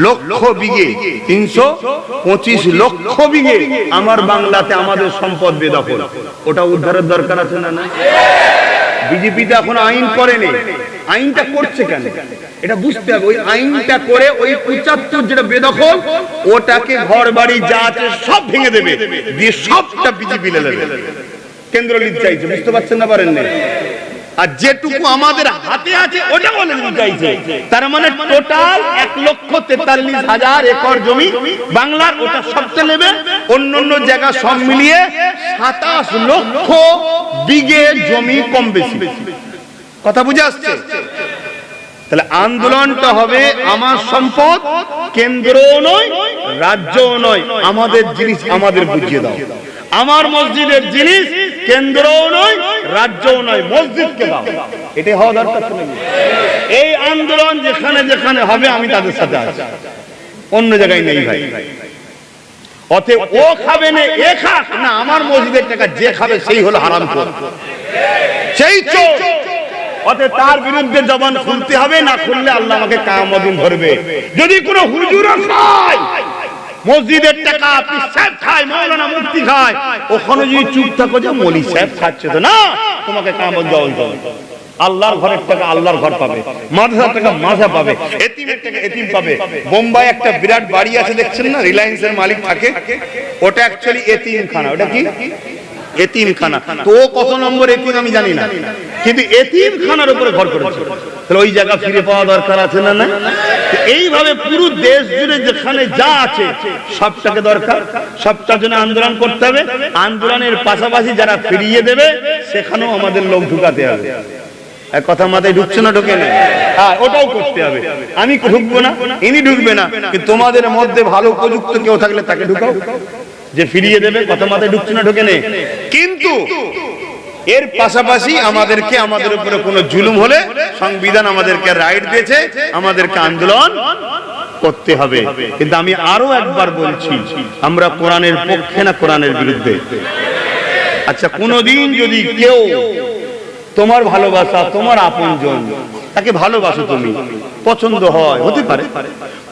লক্ষ বিঘে, 325 লক্ষ বিঘে আমার বাংলাতে আমাদের সম্পদ বেদখল। ওটা উদ্ধারের দরকার আছে না? না, বিজেপিটা এখন আইন করেনি। আইনটা করছে কেন এটা বুঝতে হবে। ওই আইনটা করে ওই 75 যেটা বেদখল ওটাকে ঘর বাড়ি যা আছে সব ভেঙে দেবে, দিয়ে সবটা বিজেপি লে নেবে। কেন্দ্র লিড চাইছে, বুঝতে পারছেন না? পারেন না। আর যেটুকু আমাদের হাতে আছে ওটা বলে দিতে চাইছে। তার মানে টোটাল 1,43,000 একর জমি বাংলার, ওটা সবটা নেবে। অন্য জায়গা সব মিলিয়ে 27 লক্ষ বিঘে জমি কম বেশি। কথা বুঝে আসছে? তাহলে আন্দোলনটা হবে আমার সম্পদ, কেন্দ্রও নয় রাজ্যও নয়, আমাদের জিনিস আমাদের বুঝিয়ে দাও। আমার মসজিদের জিনিস কেন্দ্রও নয় রাজ্যও নয়, মসজিদকে দাও। এটাই হওয়া দরকার। এই আন্দোলন যেখানে যেখানে হবে আমি তাদের সাথে আছি, অন্য জায়গায় নেই ভাই। অতএব ও খাবে না এ খাক না, আমার মসজিদের টাকা যে খাবে সেই হলো হারামখোর, সেই চোর। অতএব তার বিরুদ্ধে জবান খুলতে হবে, না খুললে আল্লাহ আমাকে কিয়ামত দিন ধরবে। যদি কোনো হুজুর খায় মসজিদের টাকা, পীর সাহেব খায়, মাওলানা মুফতি খায়, ওখানে যদি চুপ থাকো যে মৌলী সাহেব খাচ্ছে, তো না, তোমাকে কিয়ামত জবান দেবে। আল্লাহর ঘরের টাকা আল্লাহর ঘর পাবে, মাদ্রাসার টাকা মাদ্রাসা পাবে, এতিমের টাকা এতিম পাবে। বোম্বাই একটা বিরাট বাড়ি আছে দেখছেন না, রিলায়েন্সের মালিক থাকে, ওটা অ্যাকচুয়ালি এতিমখানা। ওটা কি? এতিমখানা। তো ও কত নম্বর এতিম আমি জানি না, কিন্তু এতিমখানার উপরে ঘর করেছে। তাহলে ওই জায়গা ফিরে পাওয়া দরকার আছে না? না, এইভাবে পুরো দেশ জুড়ে যেখানে যা আছে সবটাকে দরকার, সবটার জন্য আন্দোলন করতে হবে। আন্দোলনের পাশাপাশি যারা ফিরিয়ে দেবে সেখানেও আমাদের লোক ঢুকাতে হবে। এক কথা মাথায় ঢুকছে না? ঢোকে না? হ্যাঁ, ওটাও করতে হবে। আমি ঢুকবো না, ইনি ঢুকবে না, কিন্তু তোমাদের মধ্যে ভালো উপযুক্ত কেউ থাকলে তাকে ঢুকাও, যে ফিরিয়ে দেবে। কথা মাথায় ঢুকছে না? ঢোকে না? কিন্তু এর পাশাপাশি আমাদেরকে, আমাদের উপরে কোনো জুলুম হলে সংবিধান আমাদেরকে রাইট দিয়েছে, আমাদেরকে আন্দোলন করতে হবে। কিন্তু আমি আরো একবার বলছি, আমরা কোরআনের পক্ষে না কোরআনের বিরুদ্ধে? আচ্ছা, কোনদিন যদি কেউ তোমার ভালোবাসা, তোমার আপনজন, তাকে ভালোবাসো তুমি, পছন্দ হয়, হতে পারে,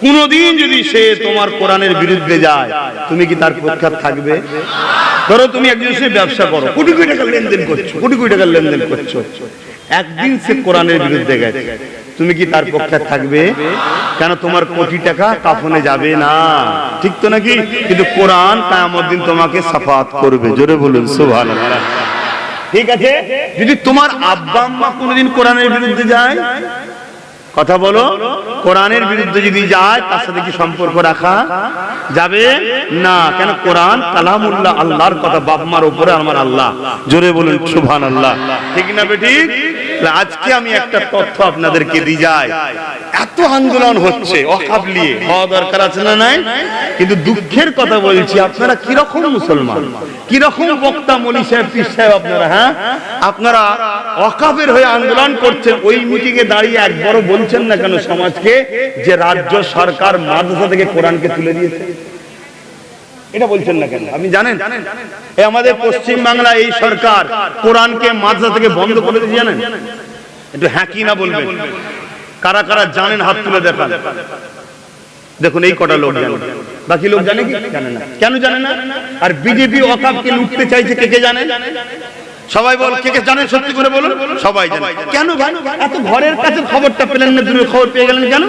কোনদিন যদি সে তোমার কোরআনের বিরুদ্ধে যায়, তুমি কি তার পক্ষে থাকবে? ধরো তুমি একজনের সাথে ব্যবসা করো, কোটি কোটি টাকা লেনদেন করছো, কোটি কোটি টাকা লেনদেন করছো, একদিন সে কোরআনের বিরুদ্ধে গেছে, তুমি কি তার পক্ষে থাকবে? কেন? তোমার কোটি টাকা কাফনে যাবে না, ঠিক তো নাকি? কিন্তু কোরআন কিয়ামত দিন তোমাকে শাফাআত করবে। জোরে বলুন সুবহানাল্লাহ। ঠিক আছে, যদি তোমার আব্বা আম্মা কোনদিন কোরআনের বিরুদ্ধে যায়, কথা বলো, কোরআনের বিরুদ্ধে যদি যায়, তার সাথে কি সম্পর্ক রাখা যাবে না? কেন? কোরআন কালামুল্লাহ, আল্লাহর কথা। বাপ মার উপরে আমার আল্লাহ। জোরে বলুন সুবহানাল্লাহ। ঠিক না বেঠিক? আজকে আমি একটা তথ্য আপনাদেরকে দিয়ে যাই, এত আন্দোলন হচ্ছে ওয়াকফ নিয়ে, হওয়া দরকার আছে না? নাই? কিন্তু দুঃখের কথা বলছি, আপনারা কি রকম মুসলমান, কি রকম বক্তা, মৌলী সাহেব, পীর সাহেব আপনারা, হ্যাঁ, আপনারা ওয়াকফের হয়ে আন্দোলন করছেন, ওই মিটিং এ দাঁড়িয়ে একবারও বলছেন না কেন সমাজকে যে রাজ্য সরকার মাদ্রাসা থেকে কোরআনকে তুলে দিয়েছে? এটা বলছেন না কেন? আপনি জানেন এই আমাদের পশ্চিম বাংলা এই সরকার কোরআনকে মাদ্রাসা থেকে বন্ধ করে দিয়েছে, জানেন? একটু হ্যাঁ কি না বলবেন। কারা কারা জানেন হাত তুলে দেখান। দেখুন, এই কটা লোক জানে, বাকি লোক জানে কি? জানে না। কেন জানে না? আর বিজেপি ওয়াকফকে লুটতে চাইছে, কে কে জানে? সবাই বল, কে কে জানেন? সত্যি করে বলুন। সবাই জানে। কেন ভাই এত ঘরের কাছে খবরটা পেলেন না, দূরের খবর পেয়ে গেলেন কেন?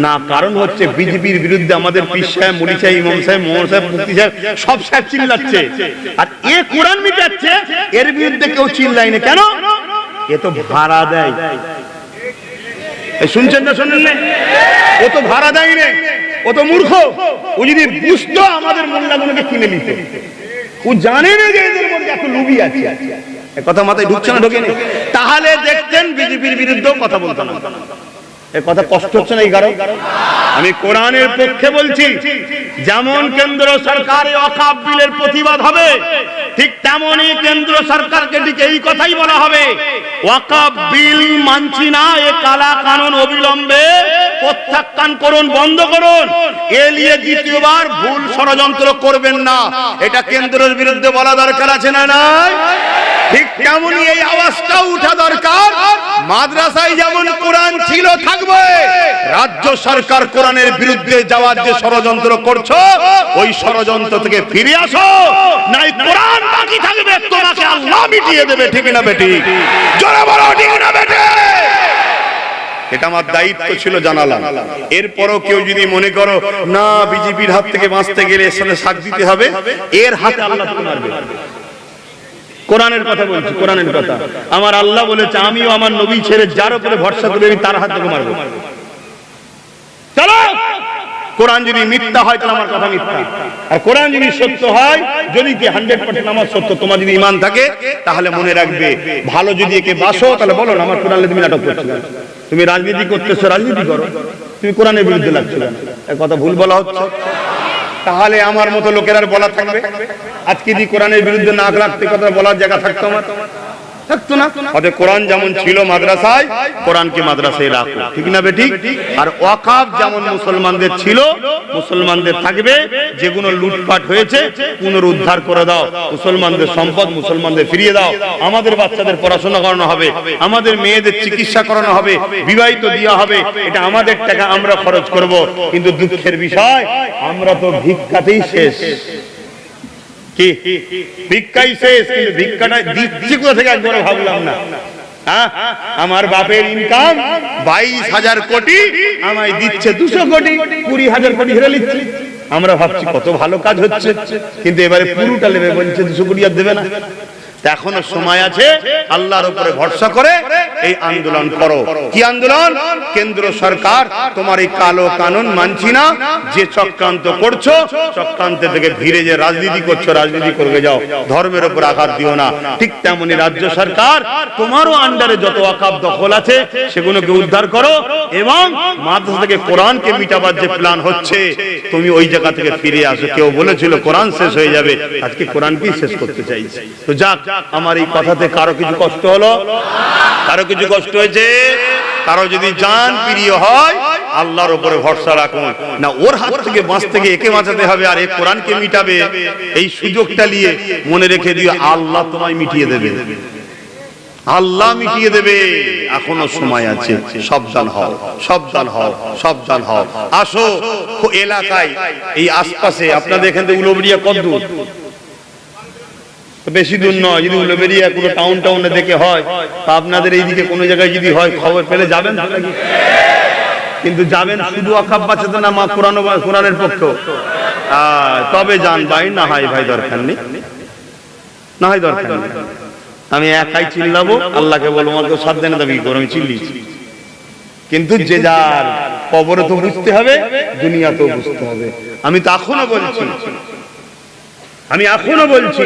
না, কারণ হচ্ছে বিজেপির বিরুদ্ধে আমাদের পীর সাহেব, মৌলী সাহেব, ইমাম সাহেব, মোহন সাহেব, মুফতি সাহেব, সব সাহেব চিল্লাচ্ছে, আর এ কোরআন মিটাচ্ছে, এর বিরুদ্ধে কেউ চিল্লায় না। কেন? এ তো ভাড়া দেয়। শুনছেন না? শোনেন না? ও তো ভাড়া দেয় না, ও ও তো মূর্খ, ও যদি বুঝতো আমাদের মোল্লাগুলোকে কিনে নিত। ও জানে না যে এদের মধ্যে এত লুবি আছে। কথা মাথায় ঢুকছে না, ঢোকেনি? তাহলে দেখতেন বিজেপির বিরুদ্ধেও কথা বলতো না। এ কথা কষ্ট হচ্ছে না এই কারণ? আমি কোরআনের পক্ষে বলছি, যেমন কেন্দ্র সরকারে ওয়াকফ বিলের প্রতিবাদ হবে, ঠিক তেমনই কেন্দ্র সরকারকে ঠিক এই কথাই বলা হবে, ওয়াকফ বিল মানছি না, এ কালা কানুন অবিলম্বে প্রত্যাখ্যান করুন, বন্ধ করুন। এ নিয়ে দ্বিতীয়বার ভুল ষড়যন্ত্র করবেন না, এটা কেন্দ্রের বিরুদ্ধে বলা দরকার আছে না নাই? ঠিক তেমনই এই আওয়াজটাও উঠা দরকার, মাদ্রাসায় যেমন কোরআন ছিল থাকবে, রাজ্য সরকার কোরআনের বিরুদ্ধে যাওয়ার যে ষড়যন্ত্র করছো, ওই ষড়যন্ত্র থেকে ফিরে আসো, নাই কোরআন বাকি থাকবে, তোমাকে আল্লাহ মিটিয়ে দেবে। ঠিক না বেটি? জোরে বলো ঠিক না বেটি? এটা আমার দায়িত্ব ছিল, জানালাম। এরপরও কেউ যদি মনে করো না বিজেপির হাত থেকে বাঁচতে গেলে এর সাথে সাথ দিতে হবে, এর হাতে আল্লাহ তোকে মারবে। কোরআনের কথা বলছি, কোরআনের কথা। আমার আল্লাহ বলেছে, আমিও আমার নবী ছেড়ে যার উপরে ভরসা করে আমি তার হাত থেকে মারবো। চলো, কোরআন যদি মিথ্যা হয় তাহলে আমার কথা মিথ্যা, আর কোরআন যদি সত্য হয়, যদি কি 100% আমার সত্য, তোমার যদি ঈমান থাকে, তাহলে মনে রাখবে, ভালো যদি একে বাসো তাহলে বলো না আমার কোরআনে তুমি নাটক করছো, তুমি রাজনীতি করতেছো, রাজনীতি করো, তুমি কোরআনের বিরুদ্ধে লাগছো না। এই কথা ভুল বলা হচ্ছে। তাহলে আমার মতো লোকের আর বলা থাকবে? আজকে যদি কোরআনের বিরুদ্ধে নাক রাখতে কথা বলার জায়গা থাকতো আমার? থাকতো না। অতএব কোরআন যেমন ছিল মাদ্রাসায়, কোরআনকে মাদ্রাসায় রাখো। ঠিক না বেটি? আর ওয়াকফ যেমন মুসলমানদের ছিল, মুসলমানদের থাকবে। যেগুলো লুটপাট হয়েছে পুনরুদ্ধার করে দাও, মুসলমানদের সম্পদ মুসলমানদের ফিরিয়ে দাও। আমাদের বাচ্চাদের পড়াশোনা করানো হবে, আমাদের মেয়েদের চিকিৎসা করানো হবে, বিবাহিত দেওয়া হবে, এটা আমাদের টাকা, আমরা খরচ করব। কিন্তু দুঃখের বিষয়, আমরা তো ভিক্ষাতেই শেষ। কি ভিক্ষাই শেষ, কিন্তু ভিক্ষাটা দিচ্ছি কোথা থেকে একবার ভাবলাম না। আমার বাপের ইনকাম 22,000 কোটি, আমায় দিচ্ছে 200 কোটি, 20,000 কোটি হেরে নিচ্ছে। আমরা ভাবছি কত ভালো কাজ হচ্ছে, কিন্তু এবারে পুরোটা নেবে বলছে, 200 কোটি আর দেবে না। এখনো সময় আছে, আল্লাহর উপরে ভরসা করে এই আন্দোলন করো। কি আন্দোলন? কেন্দ্র সরকার তোমার এই কালো কানুন মানছি না, যে চক্রান্ত করছো, চক্রান্ত থেকে ধীরে যে রাজনীতি করছো, রাজনীতি করে যাও, ধর্মের উপর আঘাত দিও না। ঠিক তেমনি রাজ্য সরকার তোমারও আন্ডারে যত ওয়াকফ দখল আছে সেগুলোকে উদ্ধার করো, এবং মাদ্রাসা থেকে কোরআনকে মিটাবার যে প্ল্যান হচ্ছে, তুমি ওই জায়গা থেকে ফিরে আসো। কেউ বলেছিল কোরআন শেষ হয়ে যাবে, আজকে কোরআনকেই শেষ করতে চাইছে। তো যাক, আমার এই কথাতে কারো কিছু কষ্ট হলো? কারো কিছু কষ্ট হয়েছে? কারো যদি জান প্রিয় হয়, আল্লাহর উপরে ভরসা রাখুন না, ওর হাত থেকে বাঁচতে গিয়ে একে বাঁচাতে হবে আর এই কোরআনকে মিটাবে, এই সুযোগটা নিয়ে মনে রেখে দিও, আল্লাহ তোমায় মিটিয়ে দেবে, আল্লাহ মিটিয়ে দেবে। এখনো সময় আছে, সাবধান হও, সাবধান হও, সাবধান হও। আসো এলাকায়, এই আশপাশে, আপনাদের এখান থেকে উলুবেড়িয়া কত দূর? বেশি দূর নয়। যদি উলুবেড়িয়া কোনো টাউনে দেখে হয়, তা আপনাদের এইদিকে কোনো জায়গায় যদি হয়, খবর পেলে যাবেন। কিন্তু যাবেন শুধু ওয়াকফ বাঁচাতে না, মা কোরআনের পক্ষ, তবে যান ভাই, না হয় ভাই দরকার নেই, না হয় দরকার নেই। আমি একাই চিল্লাবো, আল্লাহকে বলবো আমাকে সাবধানে দাবি করো, আমি চিল্লিছি। কিন্তু যে যার কবরে তো বুঝতে হবে, দুনিয়াতেও বুঝতে হবে। আমি তো এখনো বলছি,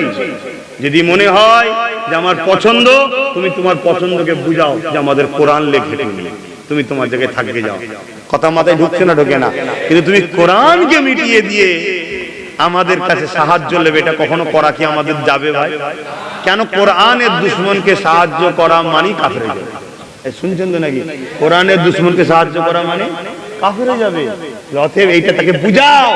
যদি মনে হয় যে আমার পছন্দ, তুমি তোমার পছন্দকে বুঝাও যে আমাদের কোরআন লেখে, তুমি তোমার জায়গায় থাকবে যাও। কথা মাথায় ঢুকছে না? ঢোকে না। কিন্তু তুমি কোরআনকে মিটিয়ে দিয়ে আমাদের কাছে সাহায্য নেবে, এটা কখনো করা কি আমাদের যাবে ভাই? কেন? কোরআনের দুশমনকে সাহায্য করা মানে কাফের হয়ে যাবে। শুনছেন তো নাকি? কোরআনের দুশমনকে সাহায্য করা মানে কাফের হয়ে যাবে। অতএব এইটা তাকে বুঝাও,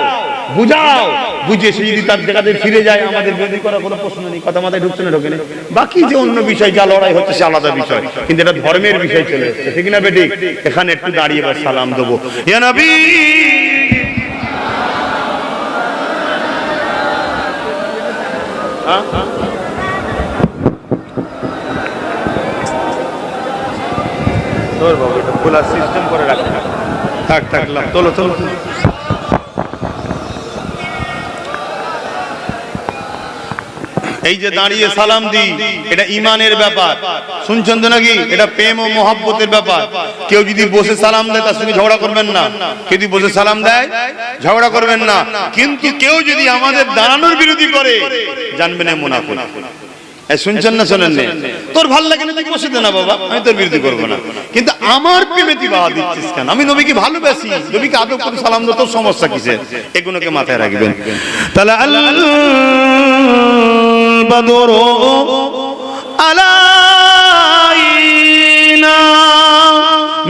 বুঝিয়ে সে যদি তার জায়গাতে ফিরে যায়, আমাদের বিরোধী করার কোনো প্রশ্ন নেই। কথা মাথায় ঢুকছে না? ঢোকে না। বাকি যে অন্য বিষয় যা লড়াই হচ্ছে সে আলাদা বিষয়, কিন্তু এটা ধর্মের বিষয় চলে এসেছে। ঠিক না বেটি? এখানে একটু দাঁড়িয়ে এবার সালাম দেবো। ইয়া নবী, তোর বাবা এটা খোলা সিস্টেম করে রাখতে থাক, তোলো। এই যে দাঁড়িয়ে সালাম দিই, এটা ইমানের ব্যাপার। শুনছেন তো নাকি? এটা প্রেম ও মহব্বতের ব্যাপার। কেউ যদি বসে সালাম দেয় তার সঙ্গে ঝগড়া করবেন না। কেউ যদি বসে সালাম দেয় ঝগড়া করবেন না। কিন্তু কেউ যদি আমাদের দাঁড়ানোর বিরোধী করে, জানবেন মুনাফিক। শুনছেন না? শোনেন না? তোর ভাল লাগে না তুই বসে দে না বাবা, আমি তোর বিরোধী করবো না। কিন্তু আমার প্রেমে তুই বাধা দিচ্ছিস কেন? আমি নবীকে ভালোবাসি, নবীকে আদব করে সালাম দাও, তোর সমস্যা কিসের? এগুলোকে মাথায় রাখবেন। তাহলে البدر علينا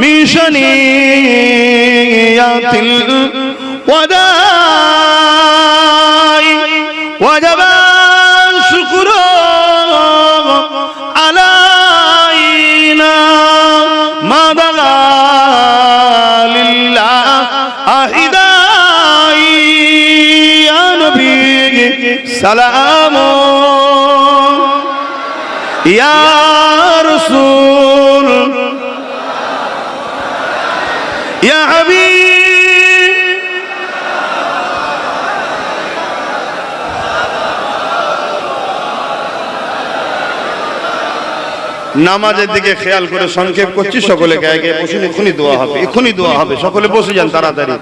من شنيات الوداع وجب الشكر علينا ما بغى لله أهداء يا نبي سلام يا رسول يا حبيب। নামাজের দিকে খেয়াল করে সংক্ষেপ করছি, সকলে গায়ে গায়ে বসুন। এক্ষুনি দোয়া হবে, এক্ষুনি দোয়া হবে। সকলে বসে যান তাড়াতাড়ি।